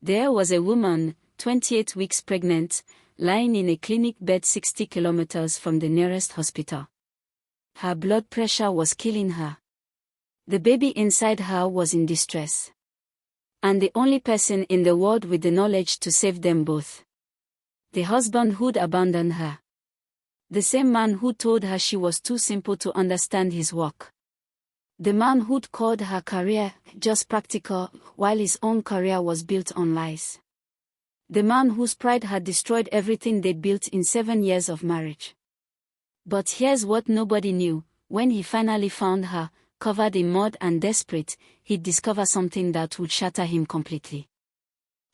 There was a woman, 28 weeks pregnant, lying in a clinic bed 60 kilometers from the nearest hospital. Her blood pressure was killing her. The baby inside her was in distress. And the only person in the world with the knowledge to save them both. The husband who'd abandoned her. The same man who told her she was too simple to understand his work. The man who'd called her career just practical, while his own career was built on lies. The man whose pride had destroyed everything they'd built in 7 years of marriage. But here's what nobody knew: when he finally found her, covered in mud and desperate, he'd discover something that would shatter him completely.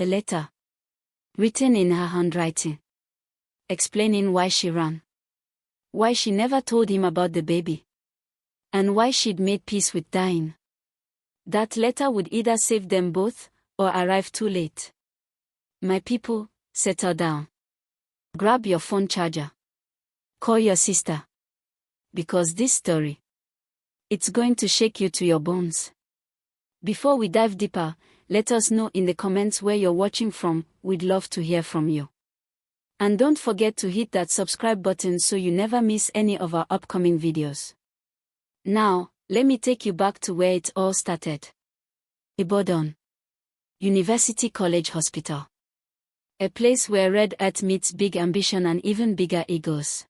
A letter. Written in her handwriting. Explaining why she ran. Why she never told him about the baby. And why she'd made peace with dying. That letter would either save them both, or arrive too late. My people, settle down. Grab your phone charger. Call your sister. Because this story, it's going to shake you to your bones. Before we dive deeper, let us know in the comments where you're watching from. We'd love to hear from you. And don't forget to hit that subscribe button so you never miss any of our upcoming videos. Now, let me take you back to where it all started. Ibadan University College Hospital. A place where red earth meets big ambition and even bigger egos.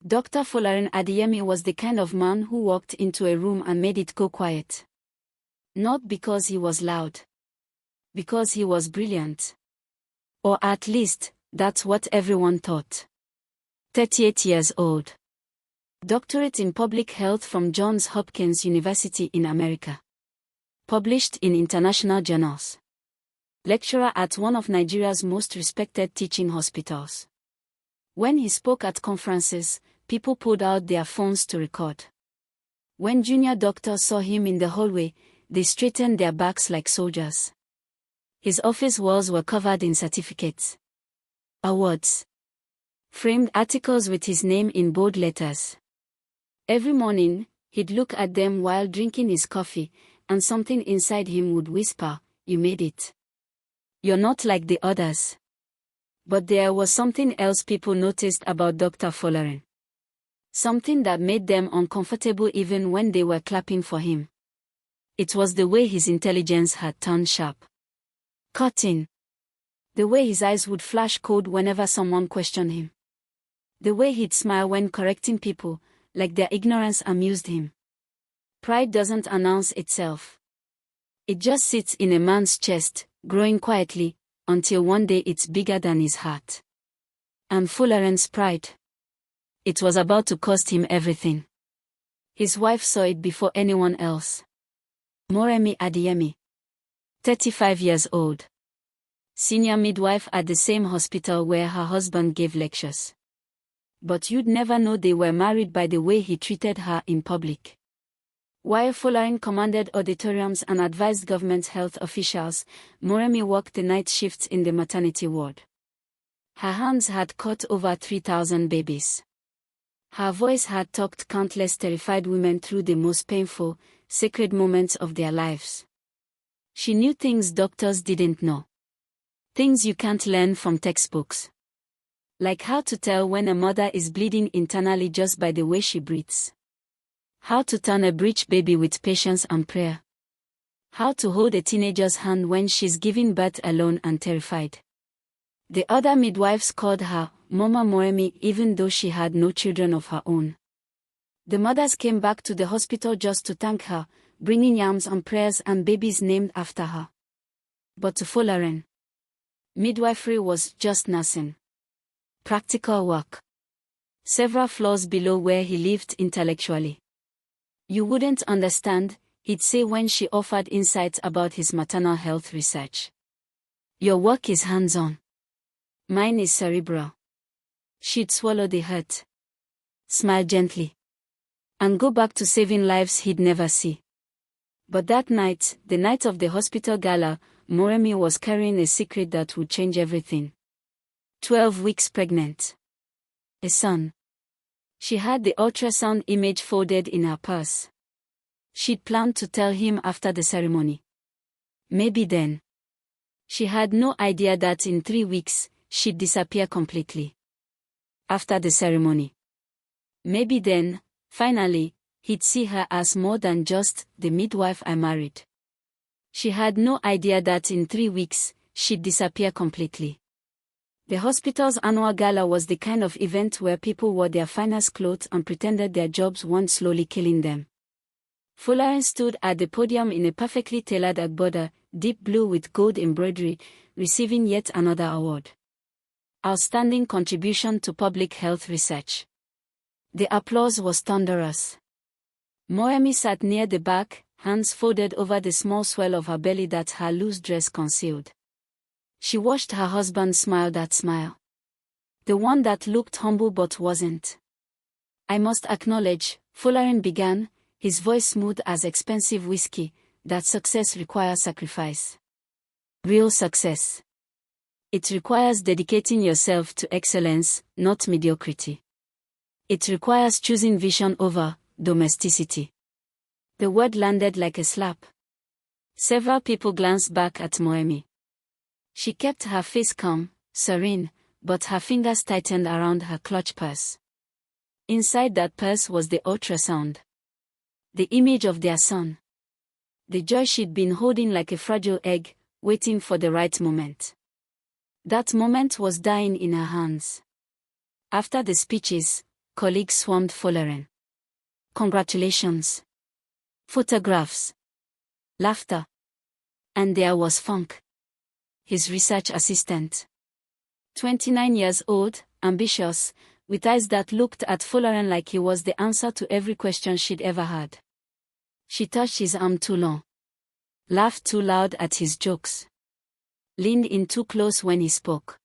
Dr. Folarin Adeyemi was the kind of man who walked into a room and made it go quiet. Not because he was loud. Because he was brilliant. Or at least, that's what everyone thought. 38 years old. Doctorate in Public Health from Johns Hopkins University in America. Published in international journals. Lecturer at one of Nigeria's most respected teaching hospitals. When he spoke at conferences, people pulled out their phones to record. When junior doctors saw him in the hallway, they straightened their backs like soldiers. His office walls were covered in certificates, awards, framed articles with his name in bold letters. Every morning, he'd look at them while drinking his coffee, and something inside him would whisper, "You made it. You're not like the others." But there was something else people noticed about Dr. Folarin. Something that made them uncomfortable even when they were clapping for him. It was the way his intelligence had turned sharp. Cutting. The way his eyes would flash cold whenever someone questioned him. The way he'd smile when correcting people, like their ignorance amused him. Pride doesn't announce itself. It just sits in a man's chest, growing quietly, until one day it's bigger than his heart. And Folarin's pride. It was about to cost him everything. His wife saw it before anyone else. Moremi Adeyemi. 35 years old. Senior midwife at the same hospital where her husband gave lectures. But you'd never know they were married by the way he treated her in public. While Folarin commanded auditoriums and advised government health officials, Moremi worked the night shifts in the maternity ward. Her hands had cut over 3,000 babies. Her voice had talked countless terrified women through the most painful, sacred moments of their lives. She knew things doctors didn't know. Things you can't learn from textbooks. Like how to tell when a mother is bleeding internally just by the way she breathes. How to turn a breech baby with patience and prayer. How to hold a teenager's hand when she's giving birth alone and terrified. The other midwives called her Mama Moremi even though she had no children of her own. The mothers came back to the hospital just to thank her, bringing yams and prayers and babies named after her. But to Folarin, midwifery was just nursing. Practical work. Several floors below where he lived intellectually. You wouldn't understand, he'd say when she offered insights about his maternal health research. Your work is hands-on. Mine is cerebral. She'd swallow the hurt. Smile gently. And go back to saving lives he'd never see. But that night, the night of the hospital gala, Moremi was carrying a secret that would change everything. 12 weeks pregnant. A son. She had the ultrasound image folded in her purse. She'd planned to tell him after the ceremony. Maybe then. She had no idea that in 3 weeks, she'd disappear completely. After the ceremony. Maybe then, finally, he'd see her as more than just the midwife I married. She had no idea that in 3 weeks, she'd disappear completely. The hospital's annual gala was the kind of event where people wore their finest clothes and pretended their jobs weren't slowly killing them. Folarin stood at the podium in a perfectly tailored agbada, deep blue with gold embroidery, receiving yet another award. Outstanding contribution to public health research. The applause was thunderous. Moemi sat near the back, hands folded over the small swell of her belly that her loose dress concealed. She watched her husband smile that smile. The one that looked humble but wasn't. I must acknowledge, Folarin began, his voice smooth as expensive whiskey, that success requires sacrifice. Real success. It requires dedicating yourself to excellence, not mediocrity. It requires choosing vision over domesticity. The word landed like a slap. Several people glanced back at Moemi. She kept her face calm, serene, but her fingers tightened around her clutch purse. Inside that purse was the ultrasound. The image of their son. The joy she'd been holding like a fragile egg, waiting for the right moment. That moment was dying in her hands. After the speeches, colleagues swarmed Folarin. Congratulations. Photographs. Laughter. And there was Funk, his research assistant. 29 years old, ambitious, with eyes that looked at Folarin like he was the answer to every question she'd ever had. She touched his arm too long. Laughed too loud at his jokes. Leaned in too close when he spoke.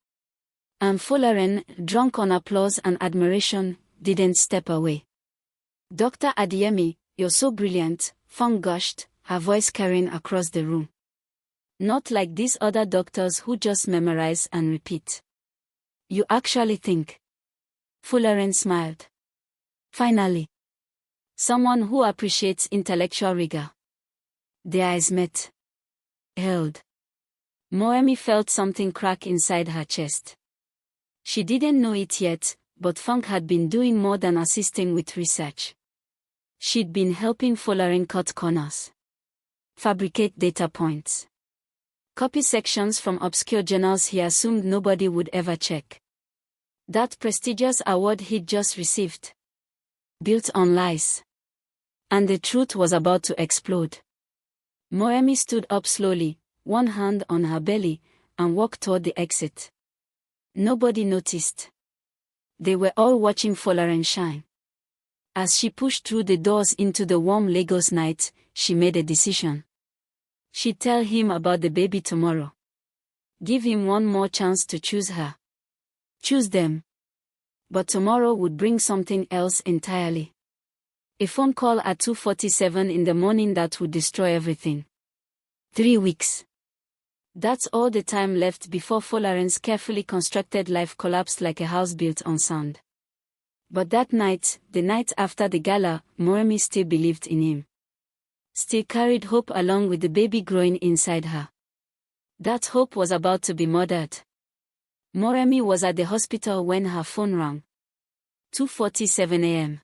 And Folarin, drunk on applause and admiration, didn't step away. Dr. Adeyemi, you're so brilliant, Funk gushed, her voice carrying across the room. Not like these other doctors who just memorize and repeat. You actually think. Folarin smiled. Finally. Someone who appreciates intellectual rigor. Their eyes met. Held. Moemi felt something crack inside her chest. She didn't know it yet, but Funk had been doing more than assisting with research. She'd been helping Folarin cut corners. Fabricate data points. Copy sections from obscure journals he assumed nobody would ever check. That prestigious award he'd just received. Built on lies. And the truth was about to explode. Moemi stood up slowly, one hand on her belly, and walked toward the exit. Nobody noticed. They were all watching Folarin shine. As she pushed through the doors into the warm Lagos night, she made a decision. She'd tell him about the baby tomorrow. Give him one more chance to choose her. Choose them. But tomorrow would bring something else entirely. A phone call at 2:47 in the morning that would destroy everything. 3 weeks. That's all the time left before Folarin's carefully constructed life collapsed like a house built on sand. But that night, the night after the gala, Moemi still believed in him. Still carried hope along with the baby growing inside her. That hope was about to be murdered. Moemi was at the hospital when her phone rang. 2:47 a.m.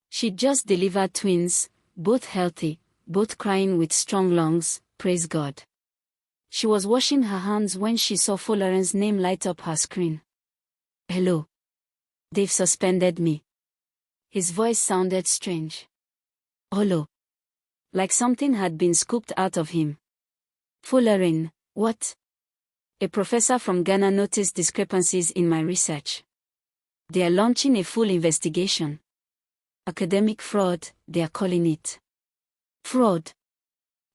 She'd just delivered twins, both healthy, both crying with strong lungs, praise God. She was washing her hands when she saw Folarin's name light up her screen. Hello. They've suspended me. His voice sounded strange. Hollow. Like something had been scooped out of him. Folarin, what? A professor from Ghana noticed discrepancies in my research. They are launching a full investigation. Academic fraud, they are calling it. Fraud.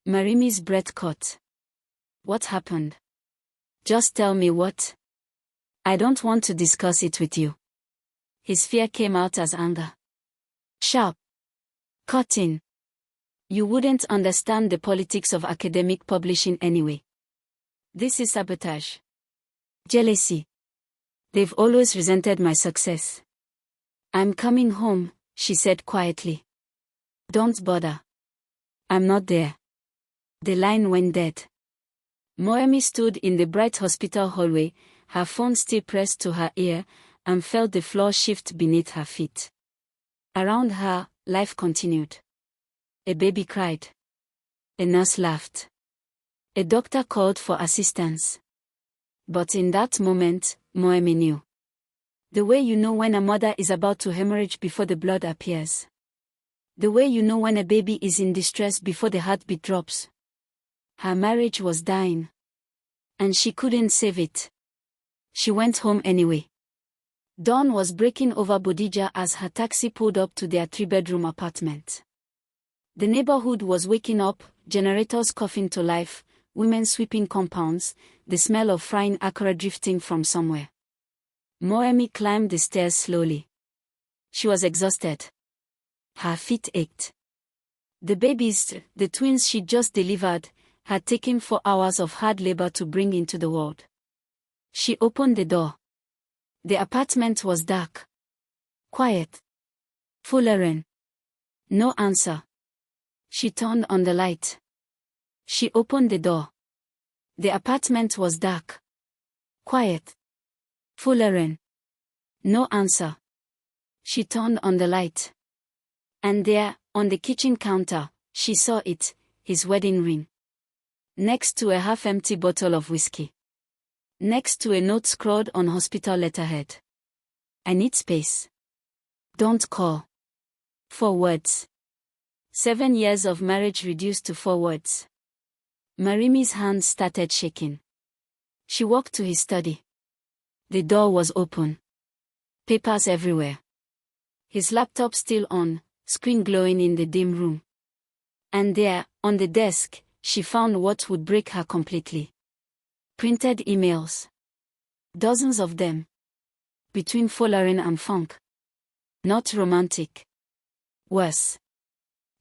Marimi's breath caught. What happened? Just tell me what. I don't want to discuss it with you. His fear came out as anger. Sharp. Cutting. You wouldn't understand the politics of academic publishing anyway. This is sabotage. Jealousy. They've always resented my success. I'm coming home, she said quietly. Don't bother. I'm not there. The line went dead. Moemi stood in the bright hospital hallway, her phone still pressed to her ear, and felt the floor shift beneath her feet. Around her, life continued. A baby cried. A nurse laughed. A doctor called for assistance. But in that moment, Moemi knew. The way you know when a mother is about to hemorrhage before the blood appears. The way you know when a baby is in distress before the heartbeat drops. Her marriage was dying. And she couldn't save it. She went home anyway. Dawn was breaking over Bodija as her taxi pulled up to their 3-bedroom apartment. The neighborhood was waking up, generators coughing to life, women sweeping compounds, the smell of frying akara drifting from somewhere. Moemi climbed the stairs slowly. She was exhausted. Her feet ached. The babies, the twins she'd just delivered, had taken 4 hours of hard labor to bring into the world. She opened the door. The apartment was dark. Quiet. Folarin. No answer. She turned on the light. She opened the door. The apartment was dark. Quiet. Folarin. No answer. She turned on the light. And there, on the kitchen counter, she saw it, his wedding ring. Next to a half-empty bottle of whiskey. Next to a note scrawled on hospital letterhead. I need space. Don't call. 4 words. 7 years of marriage reduced to 4 words. Marimi's hands started shaking. She walked to his study. The door was open. Papers everywhere. His laptop still on, screen glowing in the dim room. And there, on the desk, she found what would break her completely. Printed emails. Dozens of them. Between Folarin and Funk. Not romantic. Worse.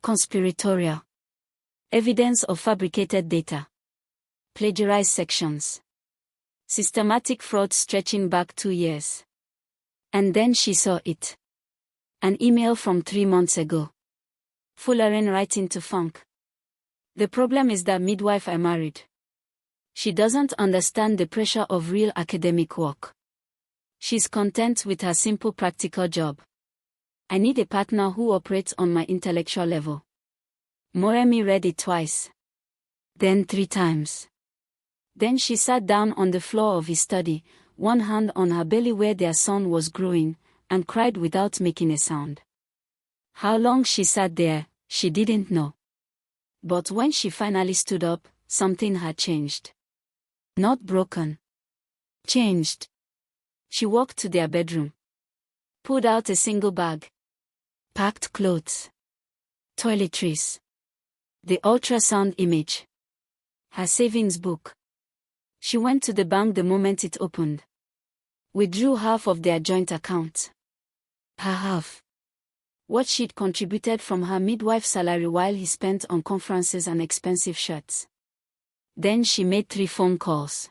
Conspiratorial. Evidence of fabricated data. Plagiarized sections. Systematic fraud stretching back 2 years. And then she saw it. An email from 3 months ago. Folarin writing to Funk. The problem is that midwife I married. She doesn't understand the pressure of real academic work. She's content with her simple practical job. I need a partner who operates on my intellectual level. Moemi read it twice. Then 3 times. Then she sat down on the floor of his study, one hand on her belly where their son was growing, and cried without making a sound. How long she sat there, she didn't know. But when she finally stood up, something had changed. Not broken. Changed. She walked to their bedroom. Pulled out a single bag. Packed clothes. Toiletries. The ultrasound image. Her savings book. She went to the bank the moment it opened. Withdrew half of their joint account. Her half. What she'd contributed from her midwife salary while he spent on conferences and expensive shirts. Then she made 3 phone calls.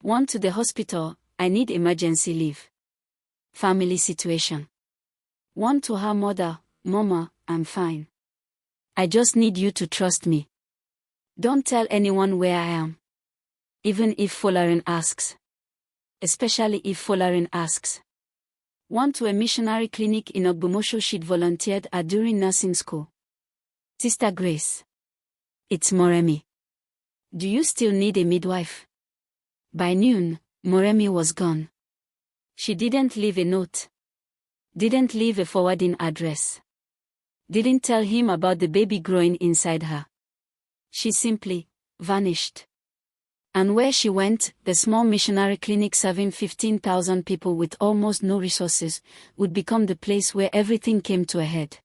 1 to the hospital, I need emergency leave. Family situation. 1 to her mother, Mama, I'm fine. I just need you to trust me. Don't tell anyone where I am. Even if Folarin asks. Especially if Folarin asks. 1 to a missionary clinic in Ogbomosho she'd volunteered at during nursing school. Sister Grace. It's Moemi. Do you still need a midwife? By noon, Moemi was gone. She didn't leave a note. Didn't leave a forwarding address. Didn't tell him about the baby growing inside her. She simply vanished. And where she went, the small missionary clinic serving 15,000 people with almost no resources, would become the place where everything came to a head.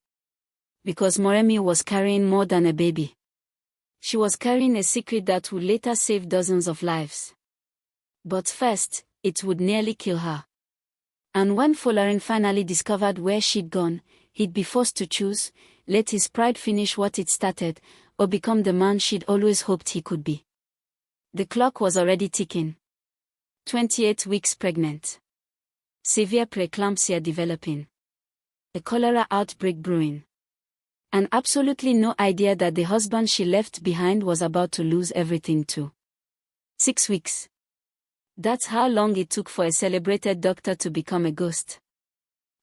Because Moemi was carrying more than a baby. She was carrying a secret that would later save dozens of lives. But first, it would nearly kill her. And when Folarin finally discovered where she'd gone, he'd be forced to choose, let his pride finish what it started, or become the man she'd always hoped he could be. The clock was already ticking. 28 weeks pregnant. Severe preeclampsia developing. A cholera outbreak brewing. And absolutely no idea that the husband she left behind was about to lose everything too. 6 weeks. That's how long it took for a celebrated doctor to become a ghost.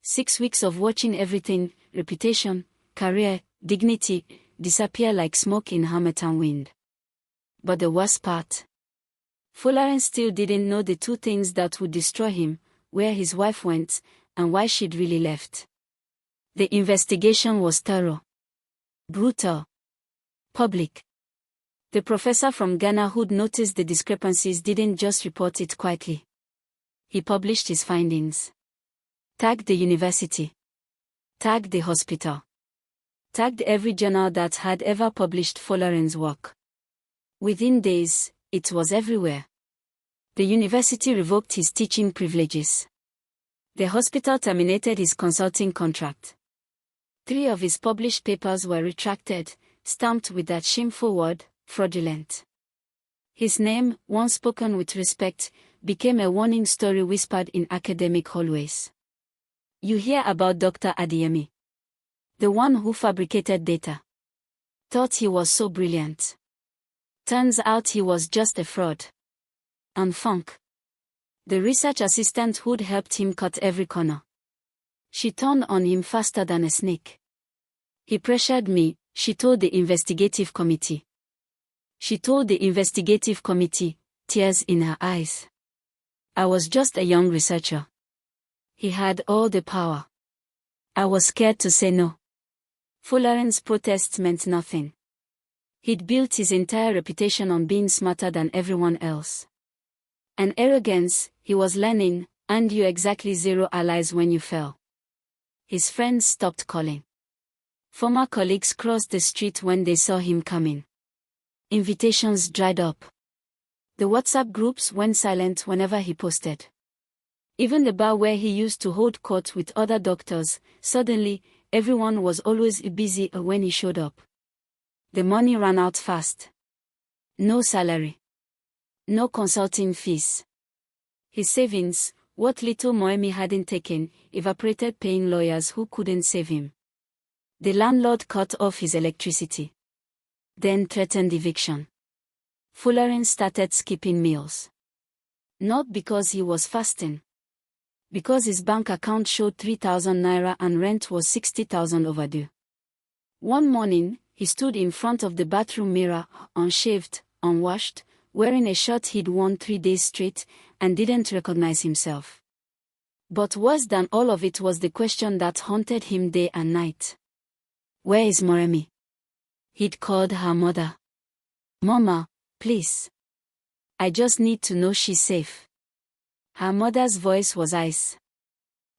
6 weeks of watching everything, reputation, career, dignity, disappear like smoke in Hamilton wind. But the worst part? Folarin still didn't know the two things that would destroy him, where his wife went, and why she'd really left. The investigation was thorough, brutal, public. The professor from Ghana who'd noticed the discrepancies didn't just report it quietly. He published his findings. Tagged the university. Tagged the hospital. Tagged every journal that had ever published Folarin's work. Within days, it was everywhere. The university revoked his teaching privileges. The hospital terminated his consulting contract. 3 of his published papers were retracted, stamped with that shameful word, fraudulent. His name, once spoken with respect, became a warning story whispered in academic hallways. You hear about Dr. Adeyemi, the one who fabricated data. Thought he was so brilliant. Turns out he was just a fraud. And Funk, the research assistant who'd helped him cut every corner. She turned on him faster than a snake. He pressured me, she told the investigative committee. She told the investigative committee, tears in her eyes. I was just a young researcher. He had all the power. I was scared to say no. Folarin's protests meant nothing. He'd built his entire reputation on being smarter than everyone else. And arrogance, he was learning, earned you exactly 0 allies when you fell. His friends stopped calling. Former colleagues crossed the street when they saw him coming. Invitations dried up. The WhatsApp groups went silent whenever he posted. Even the bar where he used to hold court with other doctors, suddenly, everyone was always busy when he showed up. The money ran out fast. No salary. No consulting fees. His savings, what little Moemi hadn't taken, evaporated paying lawyers who couldn't save him. The landlord cut off his electricity. Then threatened eviction. Folarin started skipping meals. Not because he was fasting. Because his bank account showed 3,000 naira and rent was 60,000 overdue. One morning, he stood in front of the bathroom mirror, unshaved, unwashed, wearing a shirt he'd worn 3 days straight, and didn't recognize himself. But worse than all of it was the question that haunted him day and night. Where is Moremi? He'd called her mother. Mama, please. I just need to know she's safe. Her mother's voice was ice.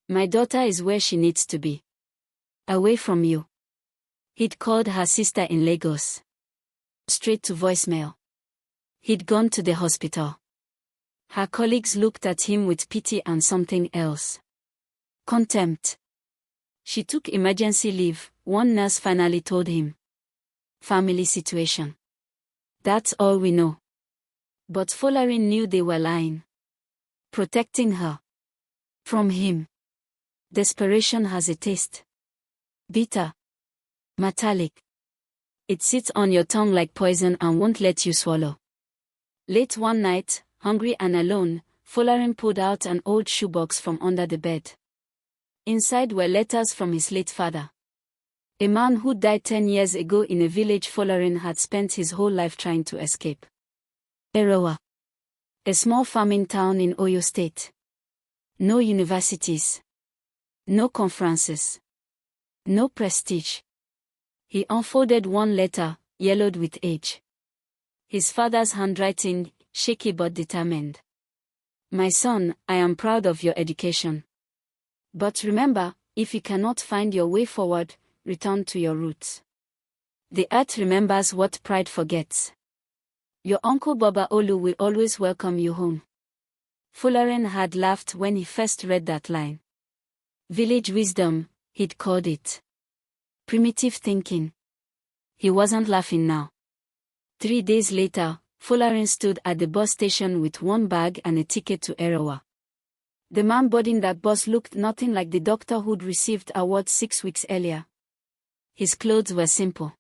My daughter is where she needs to be. Away from you. He'd called her sister in Lagos. Straight to voicemail. He'd gone to the hospital. Her colleagues looked at him with pity and something else. Contempt. She took emergency leave, one nurse finally told him. Family situation. That's all we know. But Folarin knew they were lying. Protecting her. From him. Desperation has a taste. Bitter. Metallic. It sits on your tongue like poison and won't let you swallow. Late one night, hungry and alone, Folarin pulled out an old shoebox from under the bed. Inside were letters from his late father. A man who died 10 years ago in a village Folarin had spent his whole life trying to escape. Erowa. A small farming town in Oyo State. No universities. No conferences. No prestige. He unfolded one letter, yellowed with age. His father's handwriting, shaky but determined. My son, I am proud of your education. But remember, if you cannot find your way forward, return to your roots. The earth remembers what pride forgets. Your uncle Baba Olu will always welcome you home. Folarin had laughed when he first read that line. Village wisdom, he'd called it. Primitive thinking. He wasn't laughing now. 3 days later, Folarin stood at the bus station with one bag and a ticket to Erowa. The man boarding that bus looked nothing like the doctor who'd received awards 6 weeks earlier. His clothes were simple.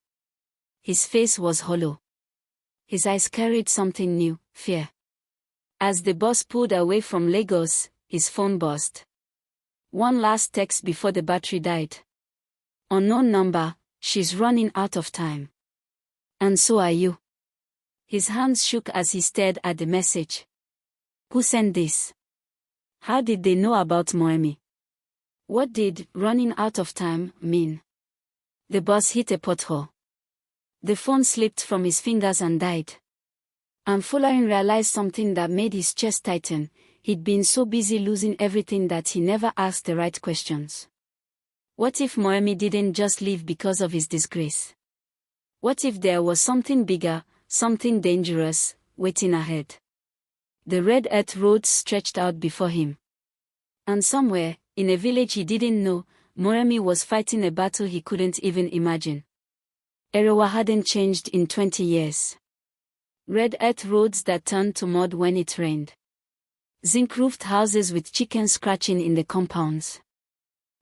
His face was hollow. His eyes carried something new, fear. As the bus pulled away from Lagos, his phone buzzed. One last text before the battery died. Unknown number, she's running out of time. And so are you. His hands shook as he stared at the message. Who sent this? How did they know about Moemi? What did running out of time mean? The bus hit a pothole. The phone slipped from his fingers and died. And Folarin realized something that made his chest tighten. He'd been so busy losing everything that he never asked the right questions. What if Moemi didn't just leave because of his disgrace? What if there was something bigger, something dangerous, waiting ahead? The red earth road stretched out before him. And somewhere, in a village he didn't know, Moemi was fighting a battle he couldn't even imagine. Erewa hadn't changed in 20 years. Red earth roads that turned to mud when it rained. Zinc-roofed houses with chickens scratching in the compounds.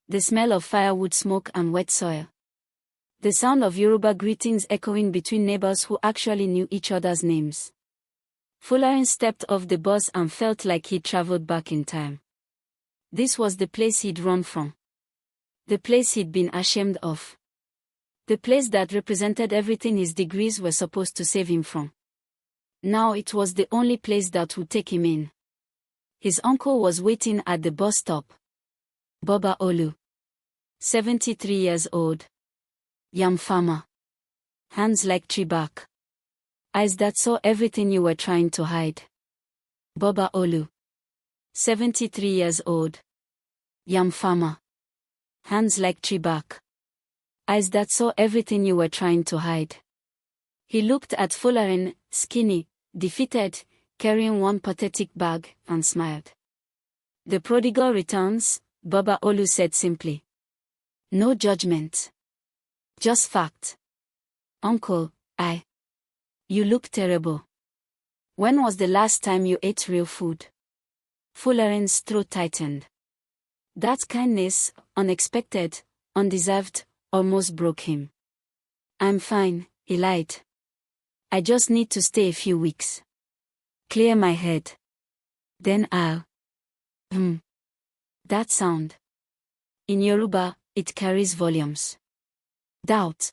The smell of firewood smoke and wet soil. The sound of Yoruba greetings echoing between neighbors who actually knew each other's names. Folarin stepped off the bus and felt like he'd traveled back in time. This was the place he'd run from. The place he'd been ashamed of. The place that represented everything his degrees were supposed to save him from. Now it was the only place that would take him in. His uncle was waiting at the bus stop. Boba Olu. 73 years old. Yam farmer. Hands like tree bark. Eyes that saw everything you were trying to hide. Boba Olu. 73 years old. Yam farmer. Hands like tree bark. Eyes that saw everything you were trying to hide. He looked at Folarin, skinny, defeated, carrying one pathetic bag, and smiled. The prodigal returns, Boba Olu said simply. No judgment. Just fact. Uncle, You look terrible. When was the last time you ate real food? Folarin's throat tightened. That kindness, unexpected, undeserved, almost broke him. I'm fine, he lied. I just need to stay a few weeks. Clear my head. Then I'll. That sound. In Yoruba, it carries volumes. Doubt.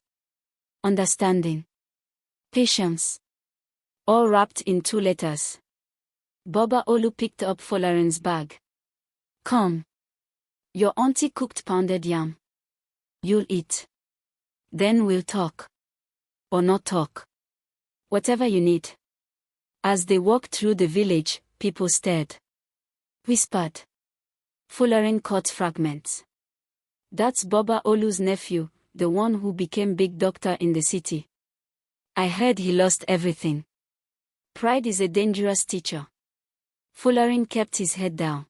Understanding. Patience. All wrapped in 2 letters. Boba Olu picked up Folarin's bag. Come. Your auntie cooked pounded yam. You'll eat. Then we'll talk. Or not talk. Whatever you need. As they walked through the village, people stared. Whispered. Folarin caught fragments. That's Boba Olu's nephew, the one who became big doctor in the city. I heard he lost everything. Pride is a dangerous teacher. Folarin kept his head down.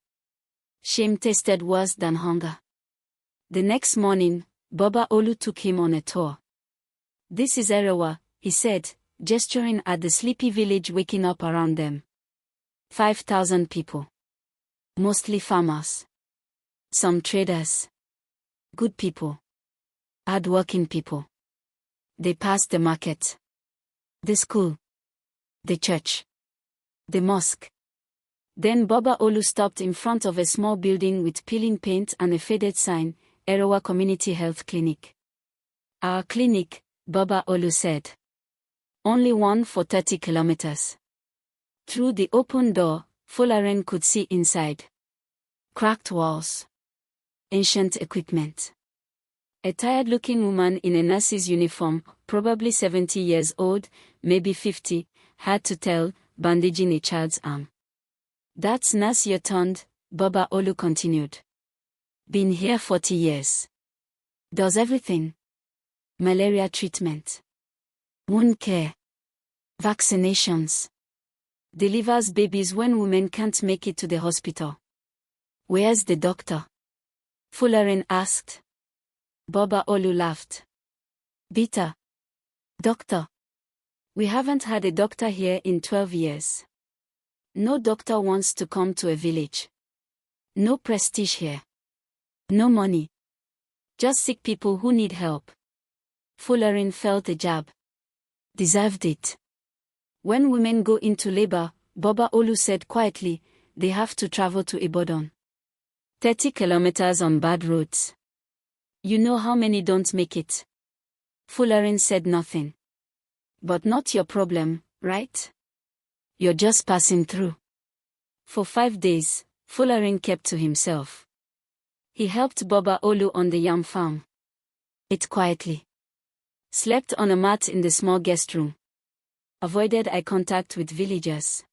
Shame tasted worse than hunger. The next morning, Boba Olu took him on a tour. This is Erewa, he said, gesturing at the sleepy village waking up around them. 5,000 people. Mostly farmers. Some traders. Good people. Hard-working people. They passed the market. The school. The church. The mosque. Then Boba Olu stopped in front of a small building with peeling paint and a faded sign, Erewa Community Health Clinic. Our clinic, Boba Olu said. Only one for 30 kilometers. Through the open door, Folarin could see inside. Cracked walls. Ancient equipment. A tired-looking woman in a nurse's uniform, probably 70 years old, maybe 50, hard to tell, bandaging a child's arm. That's Nurse Yotund, Boba Olu continued. Been here 40 years. Does everything. Malaria treatment. Wound care. Vaccinations. Delivers babies when women can't make it to the hospital. Where's the doctor? Folarin asked. Boba Olu laughed. Bitter. Doctor. We haven't had a doctor here in 12 years. No doctor wants to come to a village. No prestige here. No money. Just sick people who need help. Folarin felt a jab. Deserved it. When women go into labor, Baba Olu said quietly, they have to travel to Ibadan. 30 kilometers on bad roads. You know how many don't make it? Folarin said nothing. But not your problem, right? You're just passing through. For 5 days, Folarin kept to himself. He helped Baba Olu on the yam farm. Ate quietly. Slept on a mat in the small guest room. Avoided eye contact with villagers.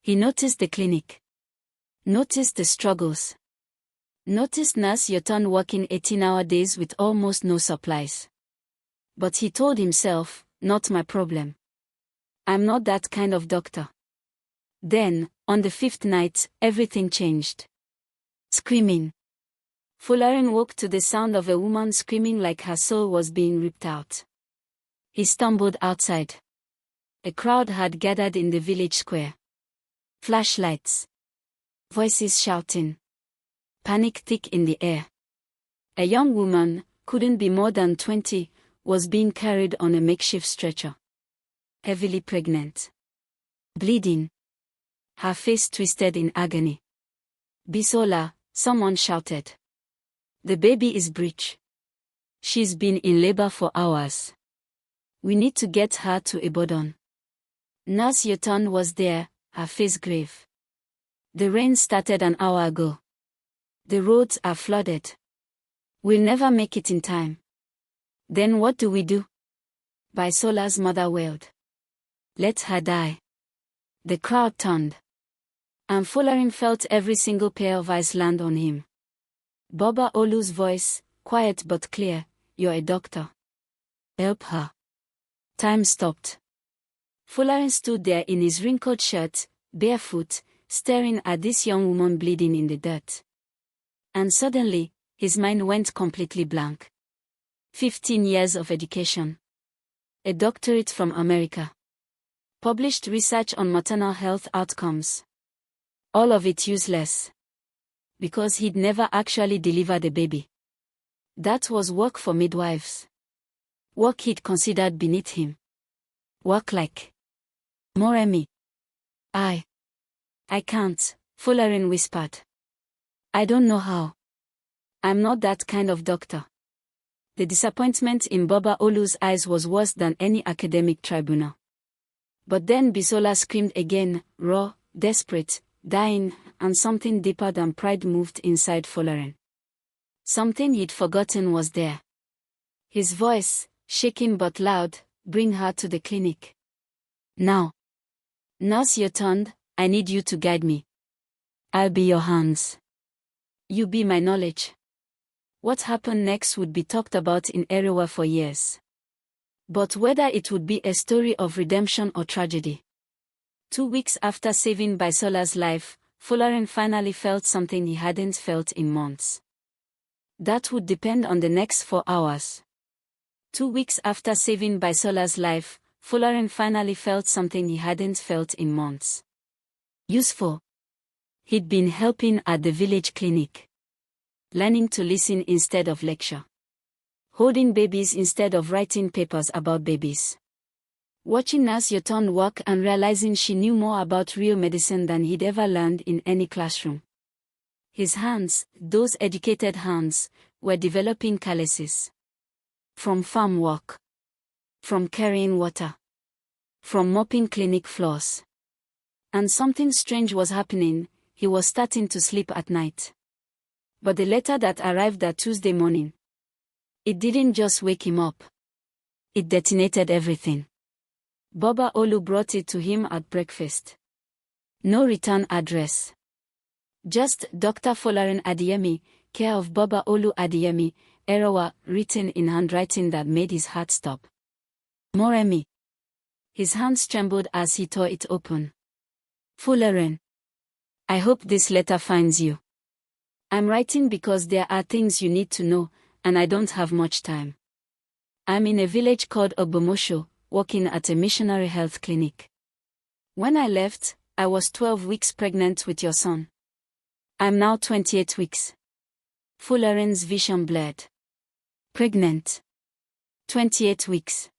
He noticed the clinic. Noticed the struggles. Noticed Nurse Yotan working 18-hour days with almost no supplies. But he told himself, not my problem. I'm not that kind of doctor. Then, on the 5th night, everything changed. Screaming. Folarin woke to the sound of a woman screaming like her soul was being ripped out. He stumbled outside. A crowd had gathered in the village square. Flashlights. Voices shouting. Panic thick in the air. A young woman, couldn't be more than 20, was being carried on a makeshift stretcher. Heavily pregnant. Bleeding. Her face twisted in agony. Bisola, someone shouted. The baby is breech. She's been in labor for hours. We need to get her to Ibadan. Nurse Yotan was there, her face grave. The rain started an hour ago. The roads are flooded. We'll never make it in time. Then what do we do? Bisola's mother wailed. Let her die. The crowd turned. And Folarin felt every single pair of eyes land on him. Baba Olu's voice, quiet but clear, you're a doctor. Help her. Time stopped. Folarin stood there in his wrinkled shirt, barefoot, staring at this young woman bleeding in the dirt. And suddenly, his mind went completely blank. 15 years of education. A doctorate from America. Published research on maternal health outcomes. All of it useless. Because he'd never actually delivered a baby. That was work for midwives. Work he'd considered beneath him. Work like Moremi. I can't, Folarin whispered. I don't know how. I'm not that kind of doctor. The disappointment in Baba Olu's eyes was worse than any academic tribunal. But then Bisola screamed again, raw, desperate, dying, and something deeper than pride moved inside Folarin. Something he'd forgotten was there. His voice, shaking but loud, bring her to the clinic. Now. Nurse Yotan, I need you to guide me. I'll be your hands. You be my knowledge. What happened next would be talked about in Erewa for years. But whether it would be a story of redemption or tragedy. 2 weeks after saving Bisola's life, Folarin finally felt something he hadn't felt in months. That would depend on the next 4 hours. 2 weeks after saving Bisola's life, Folarin finally felt something he hadn't felt in months. Useful. He'd been helping at the village clinic. Learning to listen instead of lecture. Holding babies instead of writing papers about babies. Watching Nurse Yotan work and realizing she knew more about real medicine than he'd ever learned in any classroom. His hands, those educated hands, were developing calluses. From farm work. From carrying water. From mopping clinic floors. And something strange was happening, he was starting to sleep at night. But the letter that arrived that Tuesday morning, it didn't just wake him up. It detonated everything. Baba Olu brought it to him at breakfast. No return address. Just Dr. Folarin Adeyemi, care of Baba Olu Adeyemi, Erewa, written in handwriting that made his heart stop. Moremi. His hands trembled as he tore it open. Folarin. I hope this letter finds you. I'm writing because there are things you need to know, and I don't have much time. I'm in a village called Ogbomosho, working at a missionary health clinic. When I left, I was 12 weeks pregnant with your son. I'm now 28 weeks. Folarin's vision blurred. Pregnant. 28 weeks.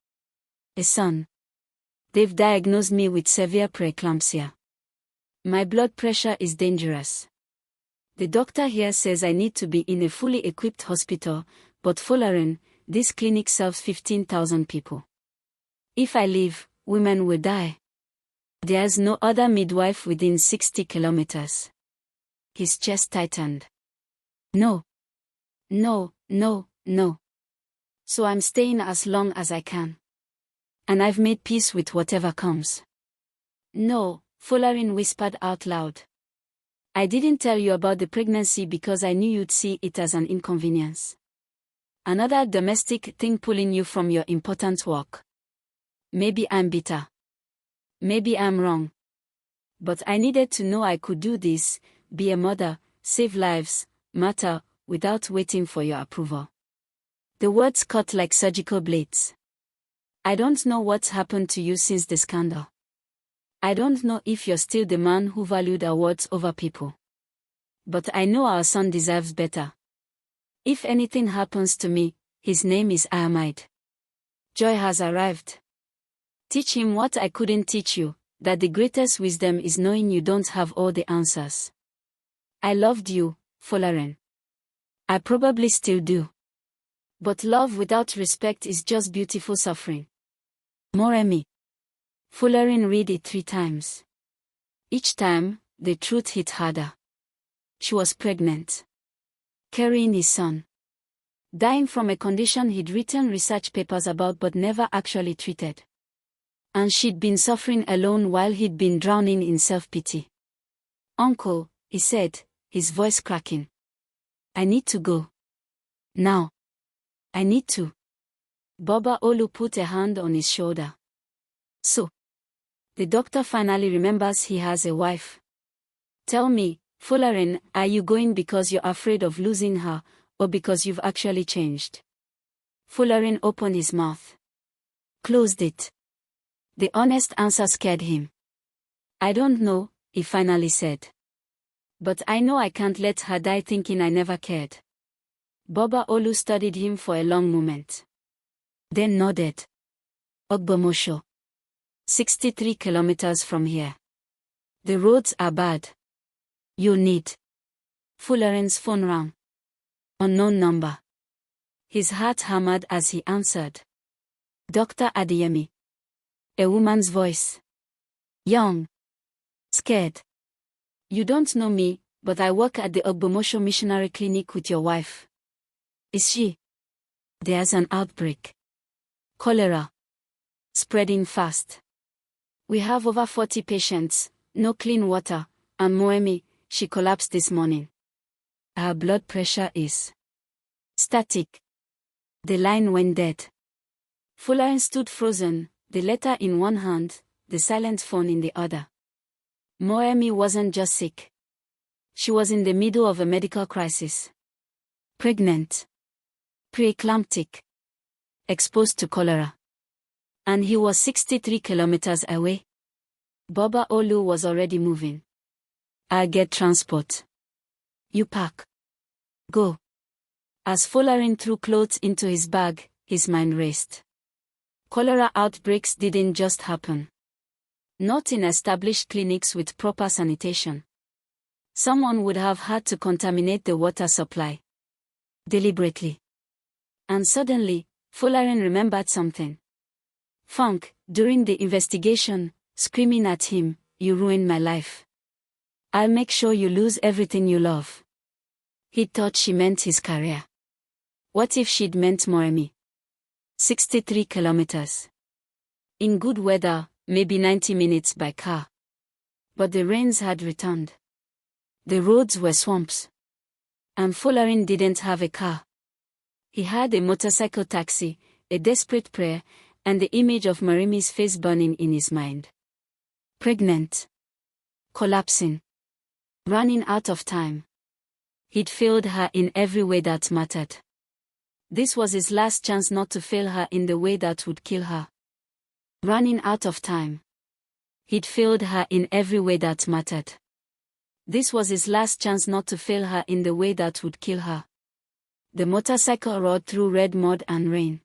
A son. They've diagnosed me with severe preeclampsia. My blood pressure is dangerous. The doctor here says I need to be in a fully equipped hospital, but Folarin, this clinic serves 15,000 people. If I leave, women will die. There's no other midwife within 60 kilometers. His chest tightened. No. No, no, no. So I'm staying as long as I can. And I've made peace with whatever comes. No, Folarin whispered out loud. I didn't tell you about the pregnancy because I knew you'd see it as an inconvenience. Another domestic thing pulling you from your important work. Maybe I'm bitter. Maybe I'm wrong. But I needed to know I could do this, be a mother, save lives, matter, without waiting for your approval. The words cut like surgical blades. I don't know what's happened to you since the scandal. I don't know if you're still the man who valued awards over people. But I know our son deserves better. If anything happens to me, his name is Ahmed. Joy has arrived. Teach him what I couldn't teach you, that the greatest wisdom is knowing you don't have all the answers. I loved you, Folarin. I probably still do. But love without respect is just beautiful suffering. Moremi. Folarin read it 3 times. Each time, the truth hit harder. She was pregnant. Carrying his son. Dying from a condition he'd written research papers about but never actually treated. And she'd been suffering alone while he'd been drowning in self-pity. Uncle, he said, his voice cracking. I need to go. Now. I need to. Baba Olu put a hand on his shoulder. So. The doctor finally remembers he has a wife. Tell me, Folarin, are you going because you're afraid of losing her, or because you've actually changed? Folarin opened his mouth. Closed it. The honest answer scared him. I don't know, he finally said. But I know I can't let her die thinking I never cared. Baba Olu studied him for a long moment. Then nodded. Ogbomosho. 63 kilometers from here. The roads are bad. You'll need. Folarin's phone rang. Unknown number. His heart hammered as he answered. Dr. Adeyemi. A woman's voice. Young. Scared. You don't know me, but I work at the Ogbomosho Missionary Clinic with your wife. Is she? There's an outbreak. Cholera. Spreading fast. We have over 40 patients, no clean water, and Moemi, she collapsed this morning. Her blood pressure is static. The line went dead. Folarin stood frozen, the letter in one hand, the silent phone in the other. Moemi wasn't just sick. She was in the middle of a medical crisis. Pregnant. Preeclamptic. Exposed to cholera. And he was 63 kilometers away. Baba Olu was already moving. I'll get transport. You pack. Go. As Folarin threw clothes into his bag, his mind raced. Cholera outbreaks didn't just happen. Not in established clinics with proper sanitation. Someone would have had to contaminate the water supply. Deliberately. And suddenly, Folarin remembered something. Funk, during the investigation, screaming at him, "You ruined my life. I'll make sure you lose everything you love." He thought she meant his career. What if she'd meant Moemi? 63 kilometers. In good weather, maybe 90 minutes by car. But the rains had returned. The roads were swamps. And Folarin didn't have a car. He had a motorcycle taxi, a desperate prayer, and the image of Marimi's face burning in his mind. Pregnant. Collapsing. Running out of time. He'd failed her in every way that mattered. This was his last chance not to fail her in the way that would kill her. Running out of time. He'd failed her in every way that mattered. This was his last chance not to fail her in the way that would kill her. The motorcycle roared through red mud and rain.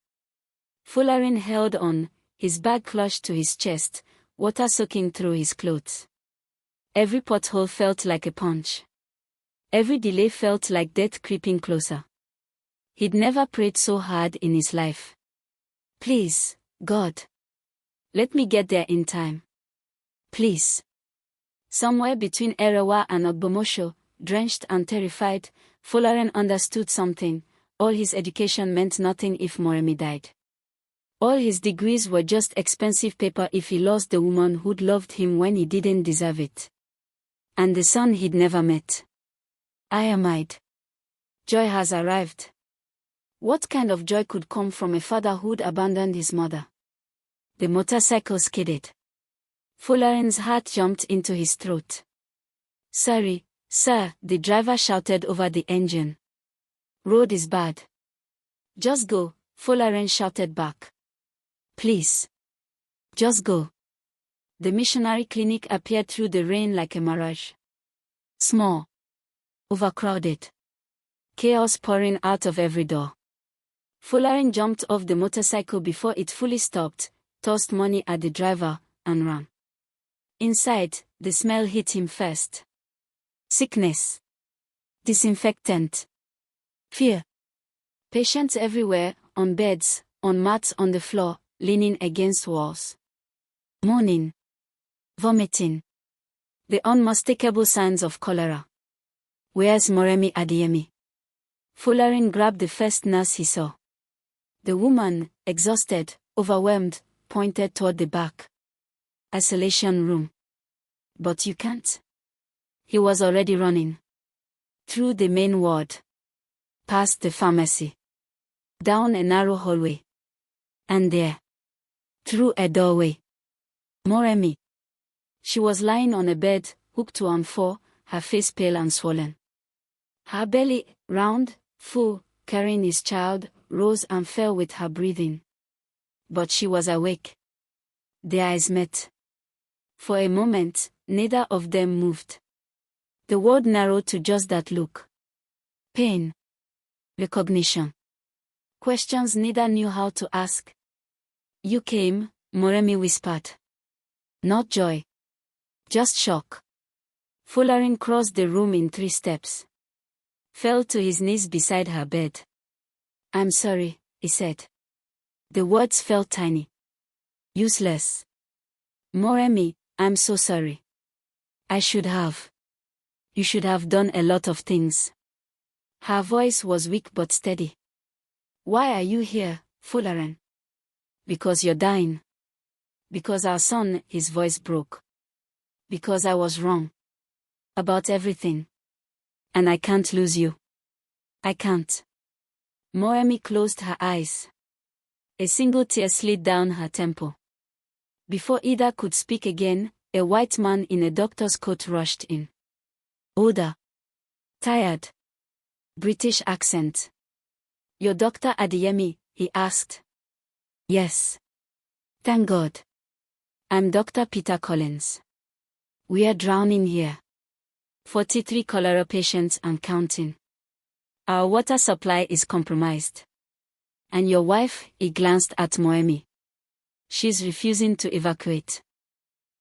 Folarin held on, his bag clutched to his chest, water soaking through his clothes. Every pothole felt like a punch. Every delay felt like death creeping closer. He'd never prayed so hard in his life. Please, God. Let me get there in time. Please. Somewhere between Erawa and Ogbomosho, drenched and terrified, Folarin understood something. All his education meant nothing if Moremi died. All his degrees were just expensive paper if he lost the woman who'd loved him when he didn't deserve it. And the son he'd never met. Ayamide. Joy has arrived. What kind of joy could come from a father who'd abandoned his mother? The motorcycle skidded. Folarin's heart jumped into his throat. Sorry, sir, the driver shouted over the engine. Road is bad. Just go, Folarin shouted back. Please. Just go. The missionary clinic appeared through the rain like a mirage. Small. Overcrowded. Chaos pouring out of every door. Folarin jumped off the motorcycle before it fully stopped, tossed money at the driver, and ran. Inside, the smell hit him first. Sickness. Disinfectant. Fear. Patients everywhere, on beds, on mats on the floor, leaning against walls. Moaning. Vomiting. The unmistakable signs of cholera. Where's Moremi Adeyemi? Folarin grabbed the first nurse he saw. The woman, exhausted, overwhelmed, pointed toward the back. Isolation room. But you can't. He was already running. Through the main ward. Past the pharmacy. Down a narrow hallway. And there. Through a doorway. Moremi. She was lying on a bed, hooked to on four, her face pale and swollen. Her belly, round, full, carrying his child, rose and fell with her breathing. But she was awake. Their eyes met. For a moment, neither of them moved. The world narrowed to just that look. Pain. Recognition. Questions neither knew how to ask. You came, Moremi whispered. Not joy. Just shock. Folarin crossed the room in 3 steps. Fell to his knees beside her bed. I'm sorry, he said. The words felt tiny. Useless. Moremi, I'm so sorry. I should have. You should have done a lot of things. Her voice was weak but steady. Why are you here, Folarin? Because you're dying. Because our son, his voice broke. Because I was wrong. About everything. And I can't lose you. I can't. Moremi closed her eyes. A single tear slid down her temple. Before Ida could speak again, a white man in a doctor's coat rushed in. Older. Tired. British accent. Your Dr. Adeyemi, he asked. Yes. Thank God. I'm Dr. Peter Collins. We are drowning here. 43 cholera patients and counting. Our water supply is compromised. And your wife, he glanced at Moremi. She's refusing to evacuate.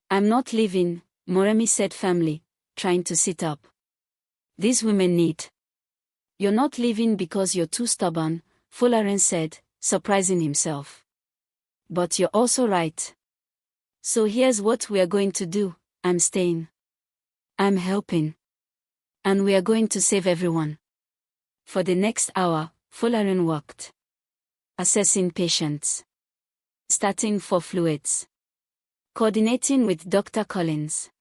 I'm not leaving, Moremi said firmly, trying to sit up. These women need. You're not leaving because you're too stubborn, Folarin said, surprising himself. But you're also right. So here's what we are going to do, I'm staying. I'm helping. And we are going to save everyone. For the next hour, Folarin worked. Assessing patients. Starting for fluids. Coordinating with Dr. Collins.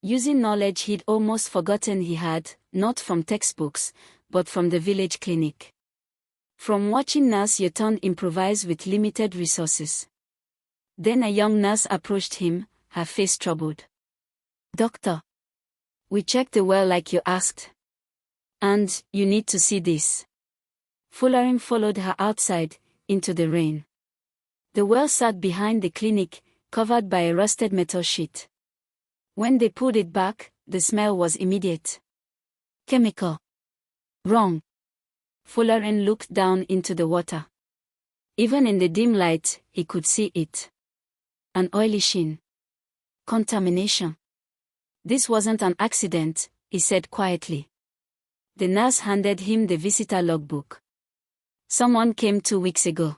Using knowledge he'd almost forgotten he had, not from textbooks, but from the village clinic. From watching Nurse Yoton improvise with limited resources. Then a young nurse approached him, her face troubled. Doctor. We checked the well like you asked. And, you need to see this. Folarin followed her outside, into the rain. The well sat behind the clinic, covered by a rusted metal sheet. When they pulled it back, the smell was immediate. Chemical. Wrong. Folarin looked down into the water. Even in the dim light, he could see it. An oily sheen. Contamination. This wasn't an accident, he said quietly. The nurse handed him the visitor logbook. Someone came 2 weeks ago.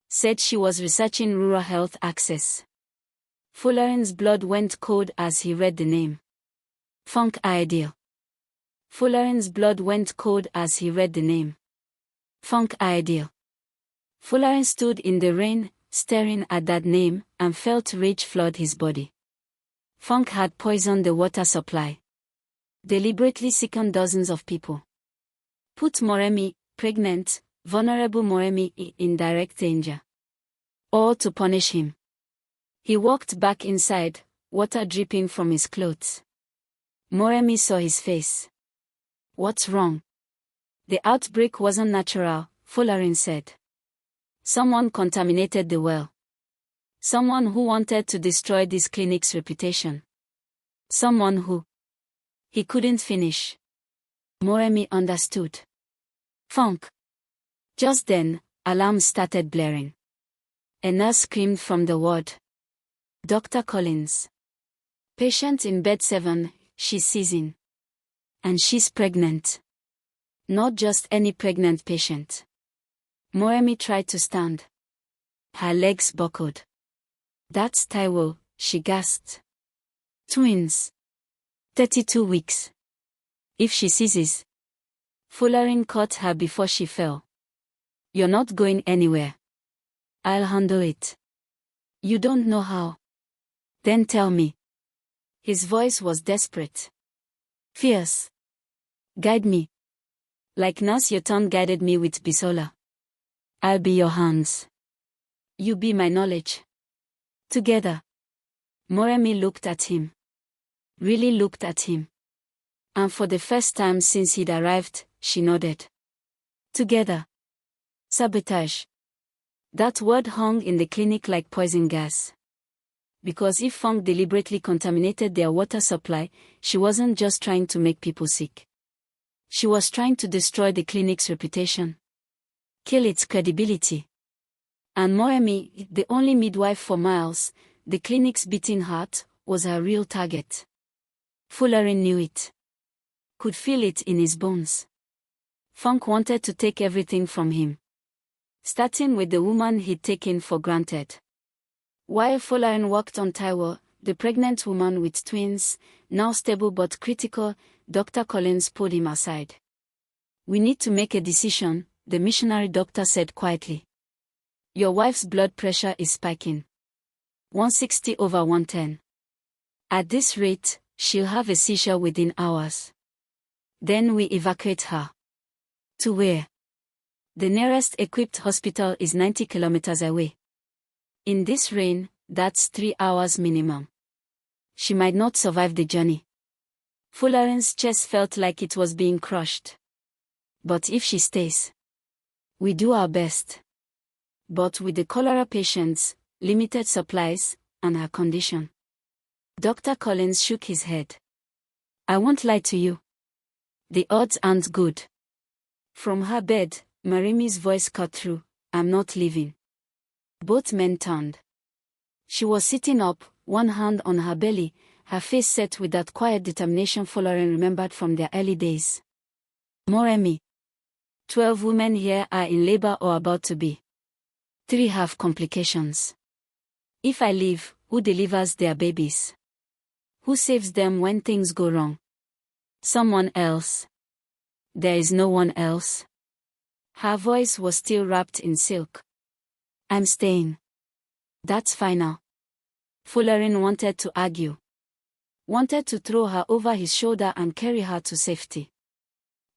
Said she was researching rural health access. Folarin's blood went cold as he read the name. Funk Ideal. Folarin's blood went cold as he read the name. Funk Ideal. Folarin stood in the rain, staring at that name, and felt rage flood his body. Funk had poisoned the water supply. Deliberately sickened dozens of people. Put Moremi, pregnant, vulnerable Moremi, in direct danger. All to punish him. He walked back inside, water dripping from his clothes. Moremi saw his face. What's wrong? The outbreak wasn't natural, Folarin said. Someone contaminated the well. Someone who wanted to destroy this clinic's reputation. Someone who... He couldn't finish. Moremi understood. Funk. Just then, alarms started blaring. A nurse screamed from the ward. Dr. Collins. Patient in bed 7, she's seizing. And she's pregnant. Not just any pregnant patient. Moremi tried to stand. Her legs buckled. That's Taiwo, she gasped. Twins. 32 weeks. If she seizes. Folarin caught her before she fell. You're not going anywhere. I'll handle it. You don't know how. Then tell me. His voice was desperate. Fierce. Guide me. Like Nurse Yoton guided me with Bisola. I'll be your hands. You be my knowledge. Together. Moremi looked at him. Really looked at him. And for the first time since he'd arrived, she nodded. Together. Sabotage. That word hung in the clinic like poison gas. Because if Funk deliberately contaminated their water supply, she wasn't just trying to make people sick. She was trying to destroy the clinic's reputation. Kill its credibility. And Moremi, the only midwife for miles, the clinic's beating heart, was her real target. Folarin knew it. Could feel it in his bones. Funk wanted to take everything from him. Starting with the woman he'd taken for granted. While Folarin worked on Taiwo, the pregnant woman with twins, now stable but critical, Dr. Collins pulled him aside. We need to make a decision, the missionary doctor said quietly. Your wife's blood pressure is spiking. 160/110. At this rate, she'll have a seizure within hours. Then we evacuate her. To where? The nearest equipped hospital is 90 kilometers away. In this rain, that's 3 hours minimum. She might not survive the journey. Folarin's chest felt like it was being crushed. But if she stays, we do our best. But with the cholera patients, limited supplies, and her condition. Dr. Collins shook his head. I won't lie to you. The odds aren't good. From her bed, Moremi's voice cut through. I'm not leaving. Both men turned. She was sitting up, one hand on her belly, her face set with that quiet determination Folarin remembered from their early days. Moremi. 12 women here are in labor or about to be. 3 have complications. If I leave, who delivers their babies? Who saves them when things go wrong? Someone else. There is no one else. Her voice was still wrapped in silk. I'm staying. That's final. Folarin wanted to argue. Wanted to throw her over his shoulder and carry her to safety.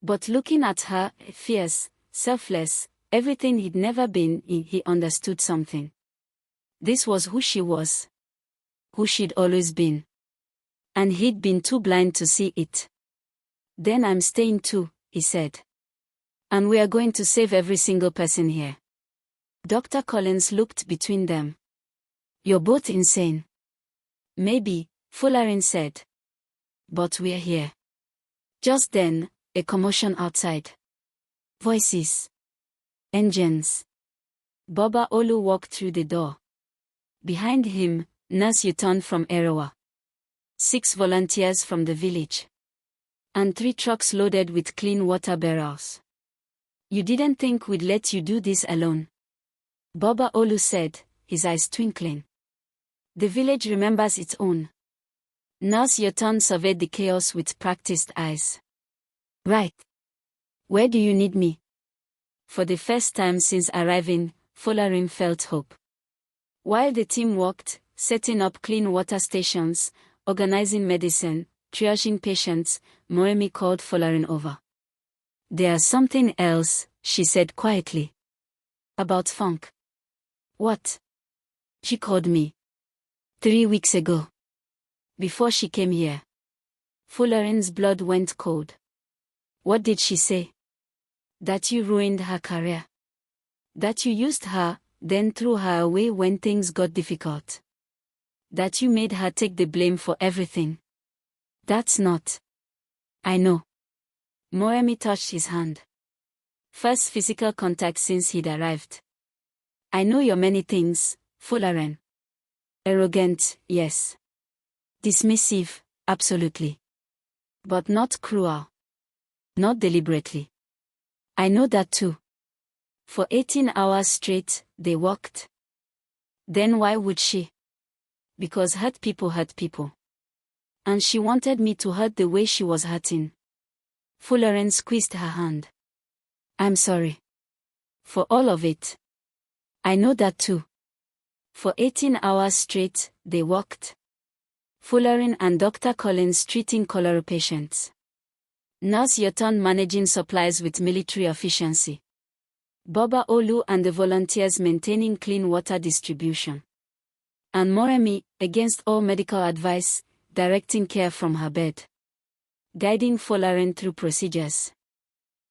But looking at her, fierce, selfless, everything he'd never been, he understood something. This was who she was. Who she'd always been. And he'd been too blind to see it. Then I'm staying too, he said. And we are going to save every single person here. Dr. Collins looked between them. You're both insane. Maybe, Folarin said. But we're here. Just then, a commotion outside. Voices. Engines. Boba Olu walked through the door. Behind him, Nurse Yuton from Erewa. 6 volunteers from the village, and 3 trucks loaded with clean water barrels. You didn't think we'd let you do this alone? Baba Olu said, his eyes twinkling. The village remembers its own. Nurse Yotan surveyed the chaos with practiced eyes. Right. Where do you need me? For the first time since arriving, Folarin felt hope. While the team worked, setting up clean water stations, organizing medicine, triaging patients, Moremi called Folarin over. There's something else, she said quietly. About Funk. What? She called me. 3 weeks ago. Before she came here. Folarin's blood went cold. What did she say? That you ruined her career. That you used her, then threw her away when things got difficult. That you made her take the blame for everything. That's not. I know. Moremi touched his hand. First physical contact since he'd arrived. I know your many things, Folarin. Arrogant, yes. Dismissive, absolutely. But not cruel. Not deliberately. I know that too. For 18 hours straight, they walked. Then why would she? Because hurt people hurt people. And she wanted me to hurt the way she was hurting. Folarin squeezed her hand. I'm sorry. For all of it. I know that too. For 18 hours straight, they walked. Folarin and Dr. Collins treating cholera patients. Nurse Yotan managing supplies with military efficiency. Baba Olu and the volunteers maintaining clean water distribution. And Moremi, against all medical advice, directing care from her bed. Guiding Folarin through procedures.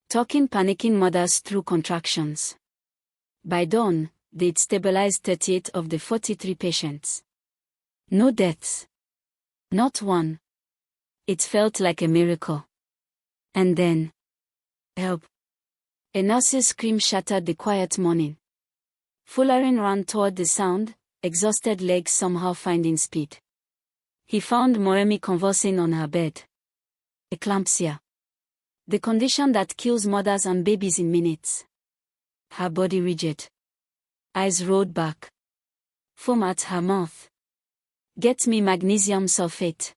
Talking panicking mothers through contractions. By dawn, they'd stabilized 38 of the 43 patients. No deaths. Not one. It felt like a miracle. And then, help. A nurse's scream shattered the quiet morning. Folarin ran toward the sound, exhausted legs somehow finding speed. He found Moremi convulsing on her bed. Eclampsia. The condition that kills mothers and babies in minutes. Her body rigid. Eyes rolled back. Foam at her mouth. Get me magnesium sulfate.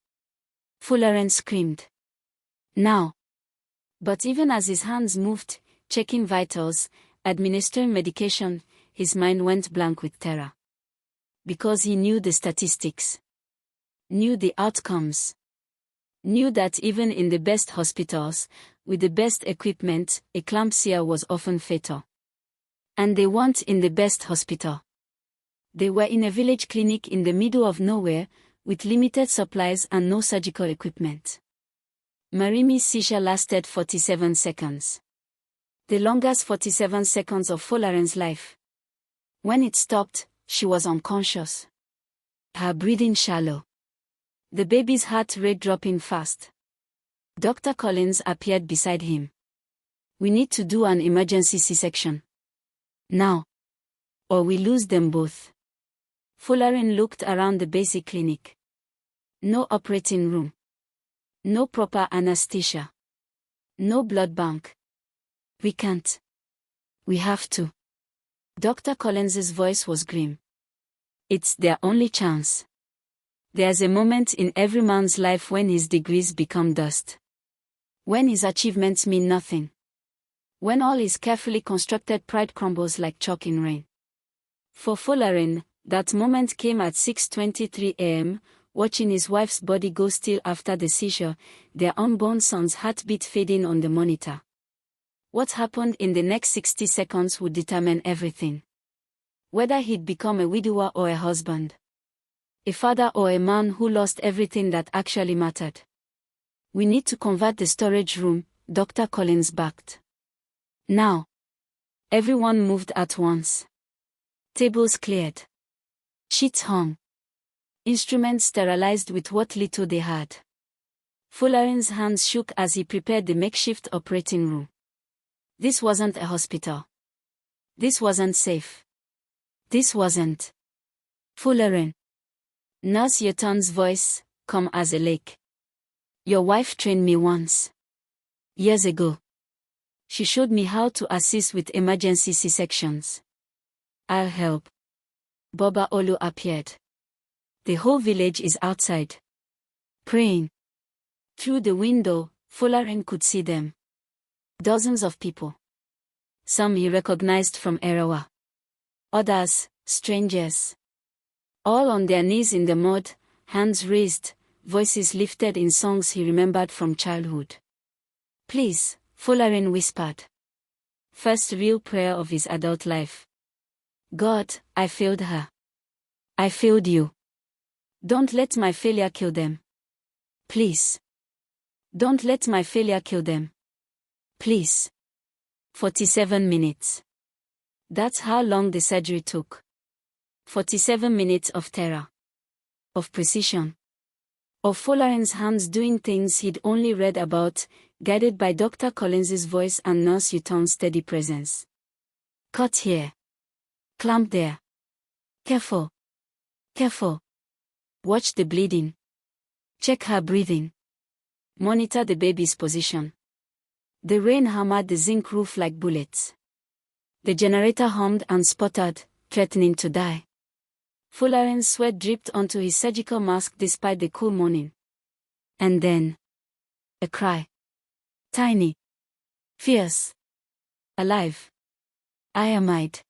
Folarin screamed. Now. But even as his hands moved, checking vitals, administering medication, his mind went blank with terror. Because he knew the statistics. Knew the outcomes. Knew that even in the best hospitals, with the best equipment, eclampsia was often fatal. And they weren't in the best hospital. They were in a village clinic in the middle of nowhere, with limited supplies and no surgical equipment. Moremi's seizure lasted 47 seconds. The longest 47 seconds of Folarin's life. When it stopped, she was unconscious. Her breathing shallow. The baby's heart rate dropping fast. Dr. Collins appeared beside him. We need to do an emergency C-section. Now. Or we lose them both. Folarin looked around the basic clinic. No operating room. No proper anesthesia. No blood bank. We can't. We have to. Dr. Collins's voice was grim. It's their only chance. There's a moment in every man's life when his degrees become dust. When his achievements mean nothing. When all his carefully constructed pride crumbles like chalk in rain. For Folarin, that moment came at 6:23 a.m., watching his wife's body go still after the seizure, their unborn son's heartbeat fading on the monitor. What happened in the next 60 seconds would determine everything. Whether he'd become a widower or a husband. A father or a man who lost everything that actually mattered. We need to convert the storage room, Dr. Collins backed. Now. Everyone moved at once. Tables cleared. Sheets hung. Instruments sterilized with what little they had. Folarin's hands shook as he prepared the makeshift operating room. This wasn't a hospital. This wasn't safe. This wasn't. Folarin. Nurse Yotan's voice, calm as a lake. Your wife trained me once. Years ago. She showed me how to assist with emergency C-sections. I'll help. Boba Olu appeared. The whole village is outside. Praying. Through the window, Folarin could see them. Dozens of people. Some he recognized from Erawa. Others, strangers. All on their knees in the mud, hands raised, voices lifted in songs he remembered from childhood. Please, Folarin whispered. First real prayer of his adult life. God, I failed her. I failed you. Don't let my failure kill them. Please. Don't let my failure kill them. Please. 47 minutes. That's how long the surgery took. 47 minutes of terror. Of precision. Of Folarin's hands doing things he'd only read about, guided by Dr. Collins's voice and Nurse Uton's steady presence. Cut here. Clamp there. Careful. Careful. Watch the bleeding. Check her breathing. Monitor the baby's position. The rain hammered the zinc roof like bullets. The generator hummed and sputtered, threatening to die. Folarin's sweat dripped onto his surgical mask despite the cool morning. And then, a cry. Tiny. Fierce. Alive. Iamide.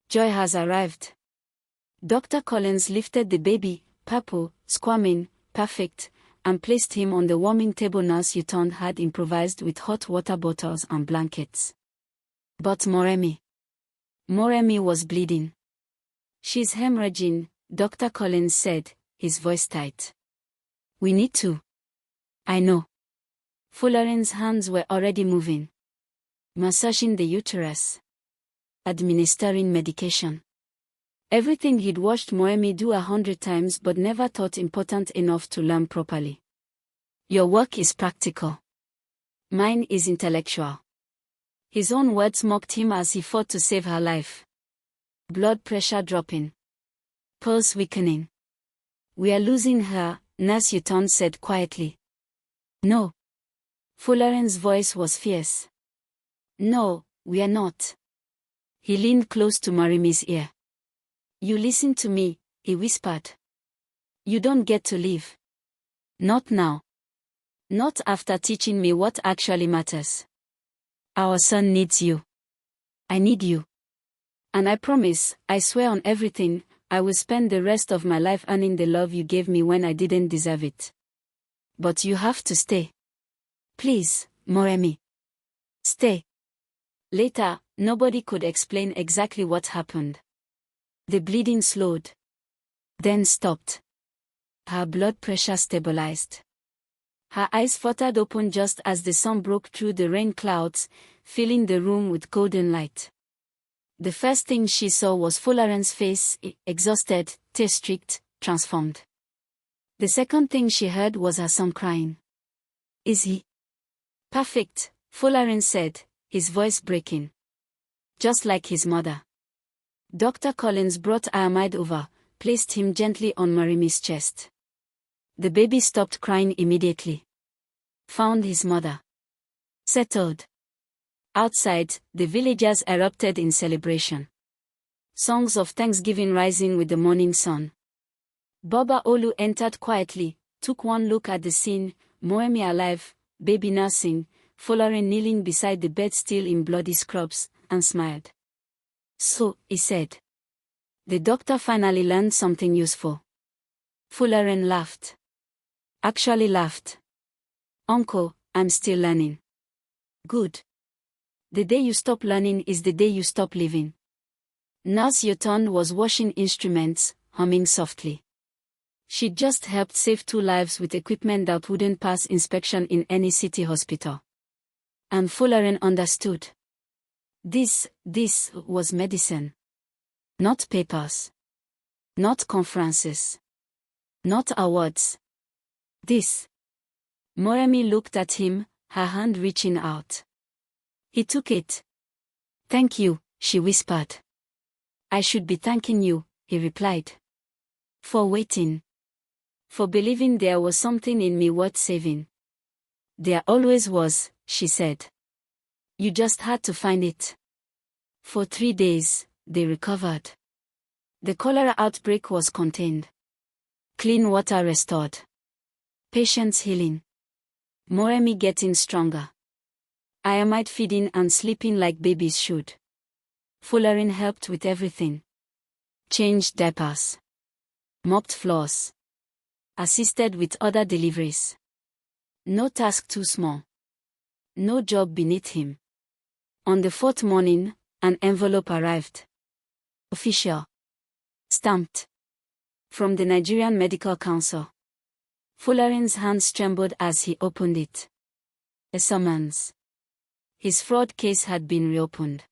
Joy has arrived. Dr. Collins lifted the baby, purple, squirming, perfect, and placed him on the warming table Nurse Uton had improvised with hot water bottles and blankets. But Moremi was bleeding. She's hemorrhaging, Dr. Collins said, his voice tight. We need to. I know. Folarin's hands were already moving. Massaging the uterus. Administering medication. Everything he'd watched Moremi do 100 times but never thought important enough to learn properly. Your work is practical. Mine is intellectual. His own words mocked him as he fought to save her life. Blood pressure dropping. Pulse weakening. We are losing her, Nurse Uton said quietly. No. Folarin's voice was fierce. No, we are not. He leaned close to Moremi's ear. You listen to me, he whispered. You don't get to leave. Not now. Not after teaching me what actually matters. Our son needs you. I need you. And I promise, I swear on everything, I will spend the rest of my life earning the love you gave me when I didn't deserve it. But you have to stay. Please, Moremi. Stay. Later, nobody could explain exactly what happened. The bleeding slowed. Then stopped. Her blood pressure stabilized. Her eyes fluttered open just as the sun broke through the rain clouds, filling the room with golden light. The first thing she saw was Folarin's face, exhausted, tear-streaked, transformed. The second thing she heard was her son crying. Is he? Perfect, Folarin said, his voice breaking. Just like his mother. Dr. Collins brought Iamide over, placed him gently on Moremi's chest. The baby stopped crying immediately. Found his mother. Settled. Outside, the villagers erupted in celebration. Songs of thanksgiving rising with the morning sun. Boba Olu entered quietly, took one look at the scene, Moremi alive, baby nursing, Folarin kneeling beside the bed still in bloody scrubs, and smiled. So, he said. The doctor finally learned something useful. Folarin laughed. Actually laughed. Uncle, I'm still learning. Good. The day you stop learning is the day you stop living. Nurse Uton was washing instruments, humming softly. She'd just helped save 2 lives with equipment that wouldn't pass inspection in any city hospital. And Folarin understood. This was medicine. Not papers. Not conferences. Not awards. This. Moremi looked at him, her hand reaching out. He took it. Thank you, she whispered. I should be thanking you, he replied. For waiting. For believing there was something in me worth saving. There always was, she said. You just had to find it. For 3 days, they recovered. The cholera outbreak was contained. Clean water restored. Patients healing. Moremi getting stronger. Iamide feeding and sleeping like babies should. Folarin helped with everything. Changed diapers. Mopped floors. Assisted with other deliveries. No task too small. No job beneath him. On the 4th morning, an envelope arrived. Official. Stamped. From the Nigerian Medical Council. Folarin's hands trembled as he opened it. A summons. His fraud case had been reopened.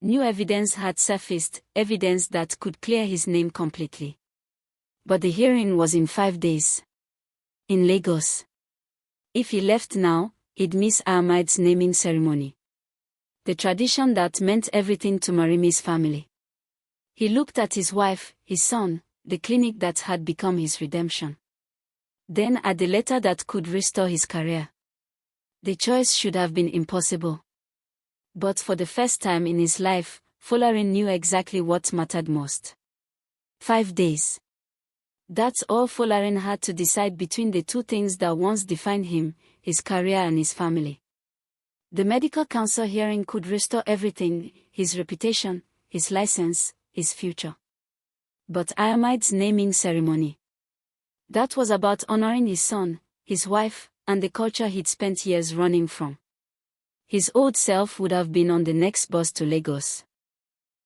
New evidence had surfaced, evidence that could clear his name completely. But the hearing was in 5 days. In Lagos. If he left now, he'd miss Ahmad's naming ceremony. The tradition that meant everything to Moremi's family. He looked at his wife, his son, the clinic that had become his redemption. Then at the letter that could restore his career. The choice should have been impossible. But for the first time in his life, Folarin knew exactly what mattered most. 5 days. That's all Folarin had to decide between the two things that once defined him, his career and his family. The medical council hearing could restore everything, his reputation, his license, his future. But Ahmad's naming ceremony. That was about honoring his son, his wife, and the culture he'd spent years running from. His old self would have been on the next bus to Lagos.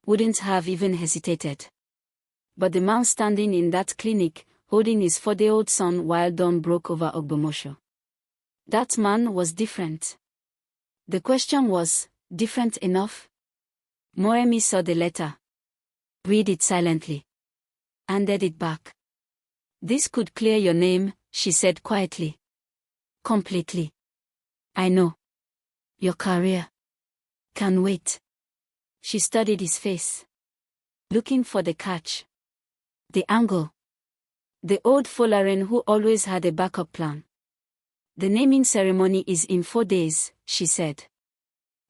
Wouldn't have even hesitated. But the man standing in that clinic, holding his 4-day-old son while dawn broke over Ogbomosho. That man was different. The question was, different enough? Moremi saw the letter. Read it silently. Handed it back. This could clear your name, she said quietly. Completely. I know. Your career. Can wait. She studied his face. Looking for the catch. The angle. The old Folarin who always had a backup plan. The naming ceremony is in 4 days, she said.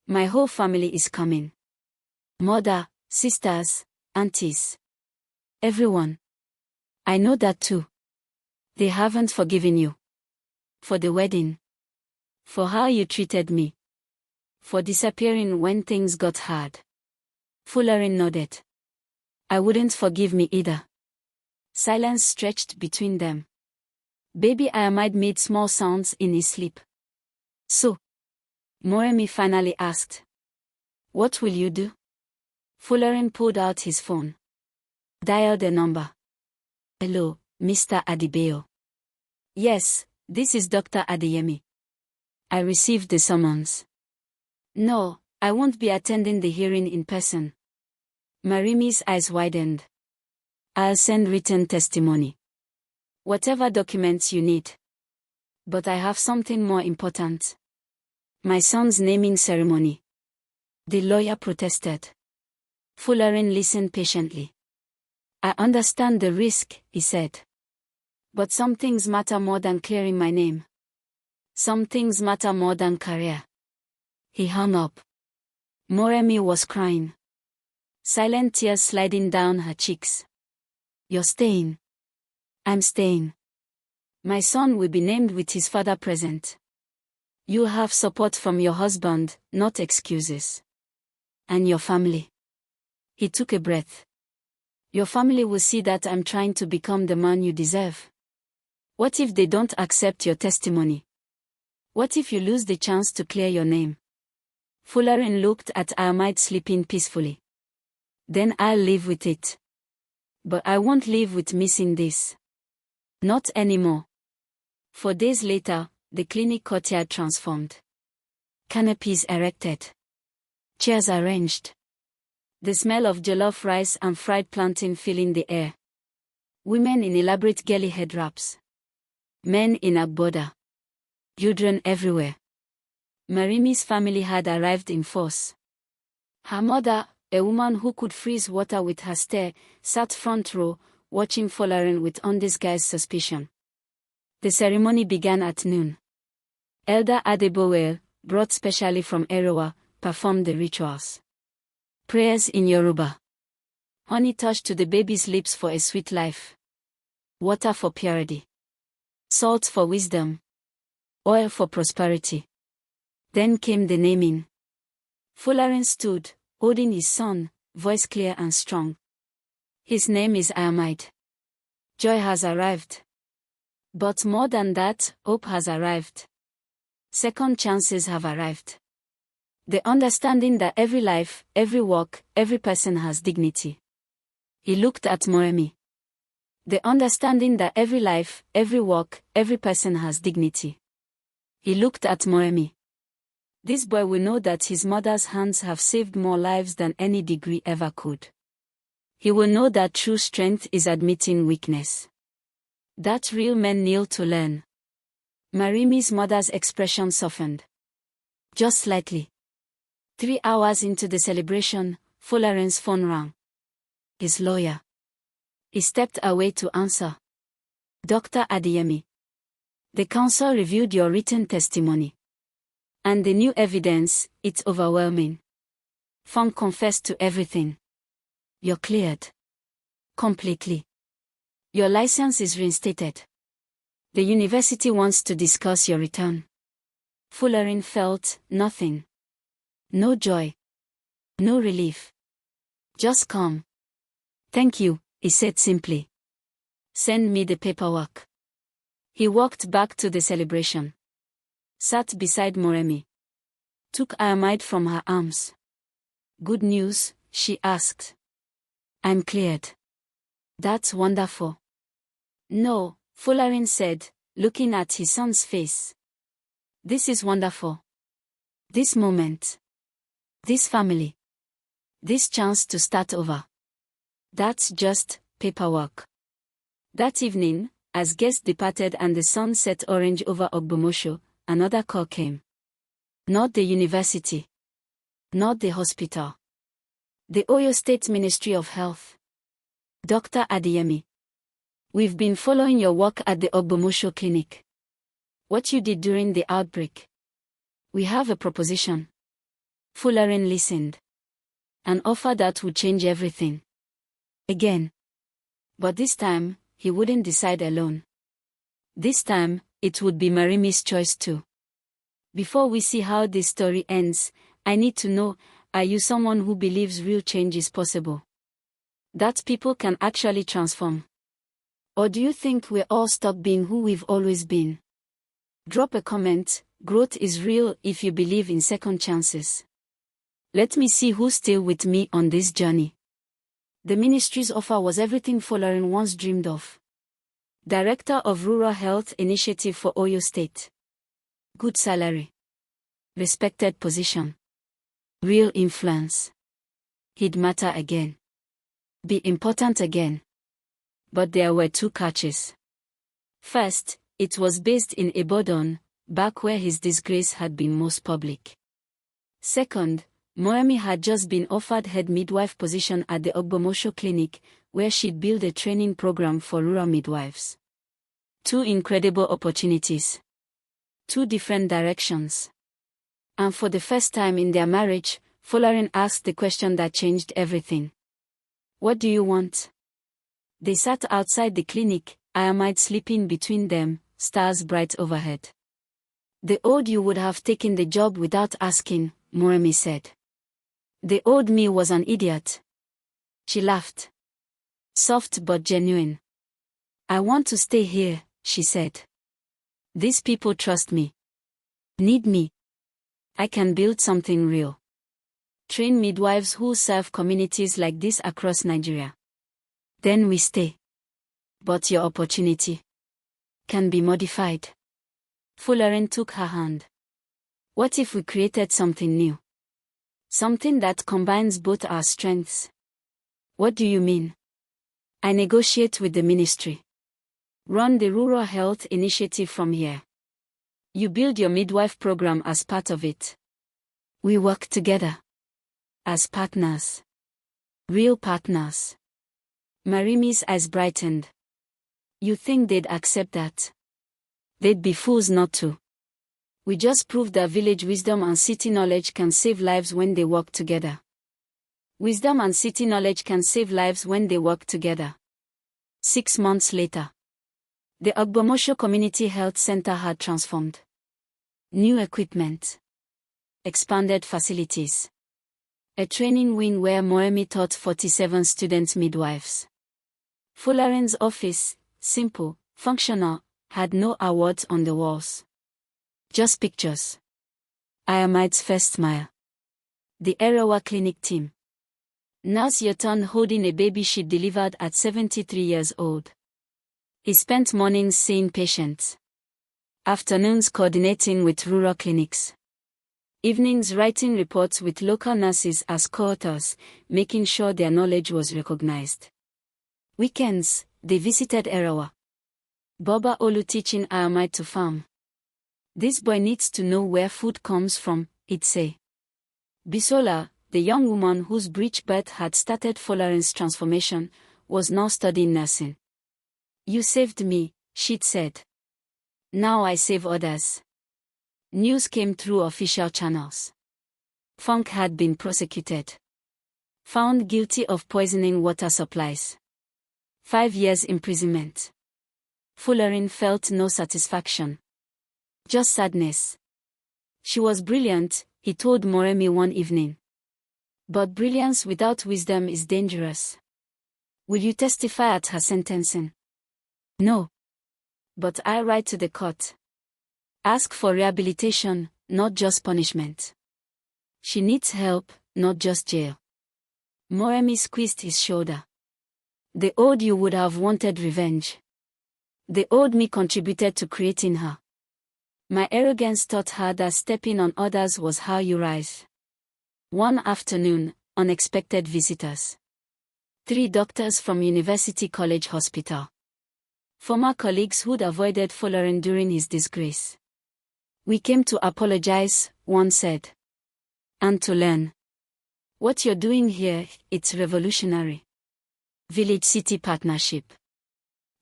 My whole family is coming. Mother, sisters, aunties. Everyone. I know that too. They haven't forgiven you. For the wedding. For how you treated me. For disappearing when things got hard. Folarin nodded. I wouldn't forgive me either. Silence stretched between them. Baby Ahmad made small sounds in his sleep. So? Moremi finally asked. What will you do? Folarin pulled out his phone. Dialed a number. Hello, Mr. Adebayo. Yes, this is Dr. Adeyemi. I received the summons. No, I won't be attending the hearing in person. Moremi's eyes widened. I'll send written testimony. Whatever documents you need. But I have something more important. My son's naming ceremony. The lawyer protested. Folarin listened patiently. I understand the risk, he said. But some things matter more than clearing my name. Some things matter more than career. He hung up. Moremi was crying. Silent tears sliding down her cheeks. You're staying. I'm staying. My son will be named with his father present. You'll have support from your husband, not excuses. And your family. He took a breath. Your family will see that I'm trying to become the man you deserve. What if they don't accept your testimony? What if you lose the chance to clear your name? Folarin looked at Ahmad sleeping peacefully. Then I'll live with it. But I won't live with missing this. Not anymore. 4 days later, the clinic courtyard transformed. Canopies erected. Chairs arranged. The smell of jollof rice and fried plantain filling the air. Women in elaborate girly head wraps. Men in agbada. Children everywhere. Moremi's family had arrived in force. Her mother, a woman who could freeze water with her stare, sat front row, watching Folarin with undisguised suspicion. The ceremony began at noon. Elder Adebowe, brought specially from Erowa, performed the rituals. Prayers in Yoruba. Honey touched to the baby's lips for a sweet life. Water for purity. Salt for wisdom. Oil for prosperity. Then came the naming. Folarin stood, holding his son, voice clear and strong. His name is Ahmad. Joy has arrived. But more than that, hope has arrived. Second chances have arrived. The understanding that every life, every walk, every person has dignity. He looked at Moremi. The understanding that every life, every walk, every person has dignity. He looked at Moremi. This boy will know that his mother's hands have saved more lives than any degree ever could. He will know that true strength is admitting weakness. That real men kneel to learn. Marimi's mother's expression softened. Just slightly. 3 hours into the celebration, Folarin's phone rang. His lawyer. He stepped away to answer. Dr. Adeyemi. The council reviewed your written testimony. And the new evidence, it's overwhelming. Fong confessed to everything. You're cleared. Completely. Your license is reinstated. The university wants to discuss your return. Folarin felt nothing. No joy. No relief. Just calm. Thank you, he said simply. Send me the paperwork. He walked back to the celebration. Sat beside Moremi. Took Ahmad from her arms. Good news, she asked. I'm cleared. That's wonderful. No, Folarin said, looking at his son's face. This is wonderful. This moment. This family. This chance to start over. That's just paperwork. That evening, as guests departed and the sun set orange over Ogbomosho, another call came. Not the university. Not the hospital. The Oyo State Ministry of Health. Dr. Adeyemi. We've been following your work at the Ogbomosho clinic. What you did during the outbreak. We have a proposition. Folarin listened. An offer that would change everything. Again. But this time, he wouldn't decide alone. This time, it would be Marimi's choice too. Before we see how this story ends, I need to know, are you someone who believes real change is possible? That people can actually transform? Or do you think we're all stuck being who we've always been? Drop a comment. Growth is real if you believe in second chances. Let me see who's still with me on this journey. The ministry's offer was everything Folarin once dreamed of. Director of Rural Health Initiative for Oyo State. Good salary. Respected position. Real influence. He'd matter again. Be important again. But there were 2 catches. First, it was based in Ibadan, back where his disgrace had been most public. Second, Moremi had just been offered head midwife position at the Ogbomosho clinic, where she'd build a training program for rural midwives. 2 incredible opportunities. 2 different directions. And for the first time in their marriage, Folarin asked the question that changed everything. What do you want? They sat outside the clinic, Ahmad sleeping between them, stars bright overhead. The old you would have taken the job without asking, Moremi said. The old me was an idiot. She laughed. Soft but genuine. I want to stay here, she said. These people trust me. Need me. I can build something real. Train midwives who serve communities like this across Nigeria. Then we stay. But your opportunity can be modified. Folarin took her hand. What if we created something new? Something that combines both our strengths. What do you mean? I negotiate with the ministry. Run the Rural Health Initiative from here. You build your midwife program as part of it. We work together. As partners. Real partners. Marimi's eyes brightened. You think they'd accept that? They'd be fools not to. We just proved that village wisdom and city knowledge can save lives when they work together. Wisdom and city knowledge can save lives when they work together. 6 months later, the Ogbomosho Community Health Center had transformed. New equipment. Expanded facilities. A training wing where Moremi taught 47 student midwives. Folarin's office, simple, functional, had no awards on the walls. Just pictures. Ayamide's first smile. The Erawa clinic team. Nurse Yotan holding a baby she delivered at 73 years old. He spent mornings seeing patients. Afternoons coordinating with rural clinics. Evenings writing reports with local nurses as co-authors, making sure their knowledge was recognized. Weekends, they visited Erawa. Boba Olu teaching Ayamide to farm. This boy needs to know where food comes from, he'd say. Bisola, the young woman whose breech birth had started Folarin's transformation, was now studying nursing. You saved me, she'd said. Now I save others. News came through official channels. Funk had been prosecuted. Found guilty of poisoning water supplies. 5 years imprisonment. Folarin felt no satisfaction. Just sadness. She was brilliant, he told Moremi one evening. But brilliance without wisdom is dangerous. Will you testify at her sentencing? No. But I write to the court. Ask for rehabilitation, not just punishment. She needs help, not just jail. Moremi squeezed his shoulder. The old you would have wanted revenge. The old me contributed to creating her. My arrogance taught her that stepping on others was how you rise. One afternoon, unexpected visitors. 3 doctors from University College Hospital. Former colleagues who'd avoided Folarin during his disgrace. We came to apologize, one said. And to learn. What you're doing here, it's revolutionary. Village-city partnership.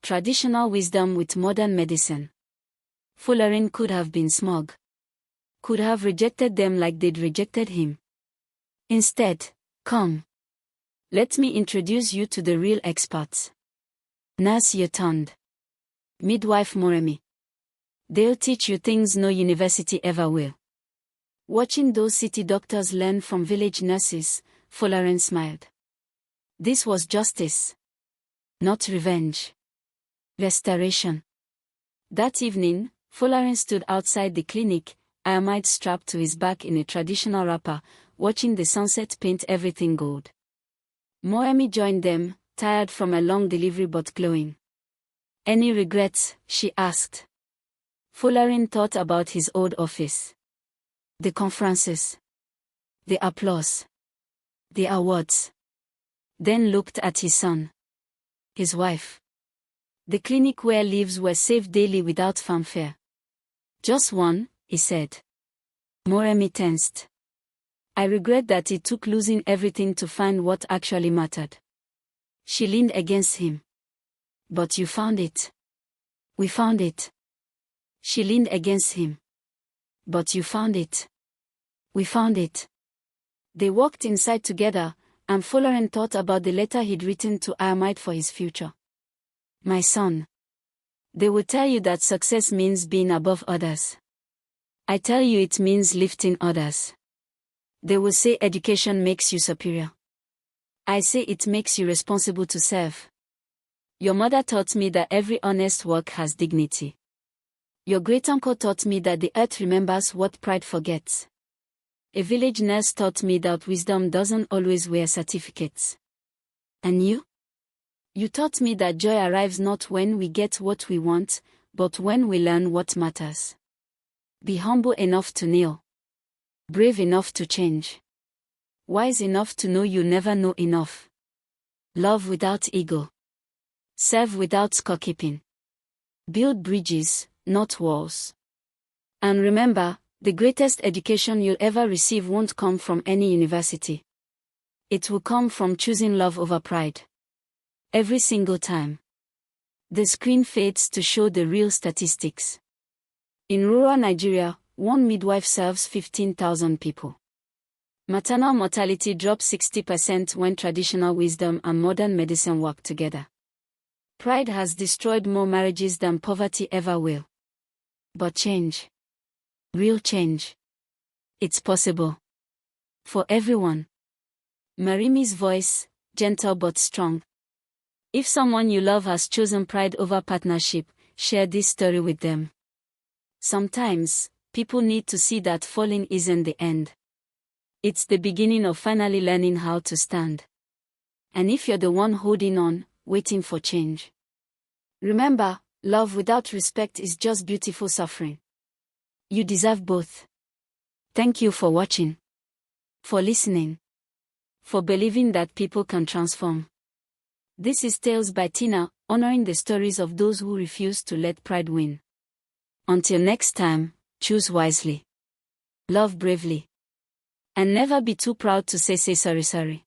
Traditional wisdom with modern medicine. Folarin could have been smug. Could have rejected them like they'd rejected him. Instead, come. Let me introduce you to the real experts. Nurse Yotand. Midwife Moremi. They'll teach you things no university ever will. Watching those city doctors learn from village nurses, Folarin smiled. This was justice. Not revenge. Restoration. That evening, Folarin stood outside the clinic, Ayamide strapped to his back in a traditional wrapper, watching the sunset paint everything gold. Moremi joined them, tired from a long delivery but glowing. Any regrets? She asked. Folarin thought about his old office. The conferences. The applause. The awards. Then looked at his son. His wife. The clinic where lives were saved daily without fanfare. Just one, he said. Moremi tensed. I regret that it took losing everything to find what actually mattered. She leaned against him. But you found it. We found it. She leaned against him. But you found it. We found it. They walked inside together, and Folarin thought about the letter he'd written to Ayamide for his future. My son. They will tell you that success means being above others. I tell you it means lifting others. They will say education makes you superior. I say it makes you responsible to serve. Your mother taught me that every honest work has dignity. Your great-uncle taught me that the earth remembers what pride forgets. A village nurse taught me that wisdom doesn't always wear certificates. And you? You taught me that joy arrives not when we get what we want, but when we learn what matters. Be humble enough to kneel. Brave enough to change. Wise enough to know you never know enough. Love without ego. Serve without scorekeeping. Build bridges, not walls. And remember, the greatest education you'll ever receive won't come from any university. It will come from choosing love over pride. Every single time. The screen fades to show the real statistics. In rural Nigeria, one midwife serves 15,000 people. Maternal mortality drops 60% when traditional wisdom and modern medicine work together. Pride has destroyed more marriages than poverty ever will. But change. Real change. It's possible. For everyone. Marimi's voice, gentle but strong. If someone you love has chosen pride over partnership, share this story with them. Sometimes, people need to see that falling isn't the end. It's the beginning of finally learning how to stand. And if you're the one holding on, waiting for change, remember, love without respect is just beautiful suffering. You deserve both. Thank you for watching. For listening. For believing that people can transform. This is Tales by Tina, honoring the stories of those who refuse to let pride win. Until next time, choose wisely. Love bravely. And never be too proud to say sorry.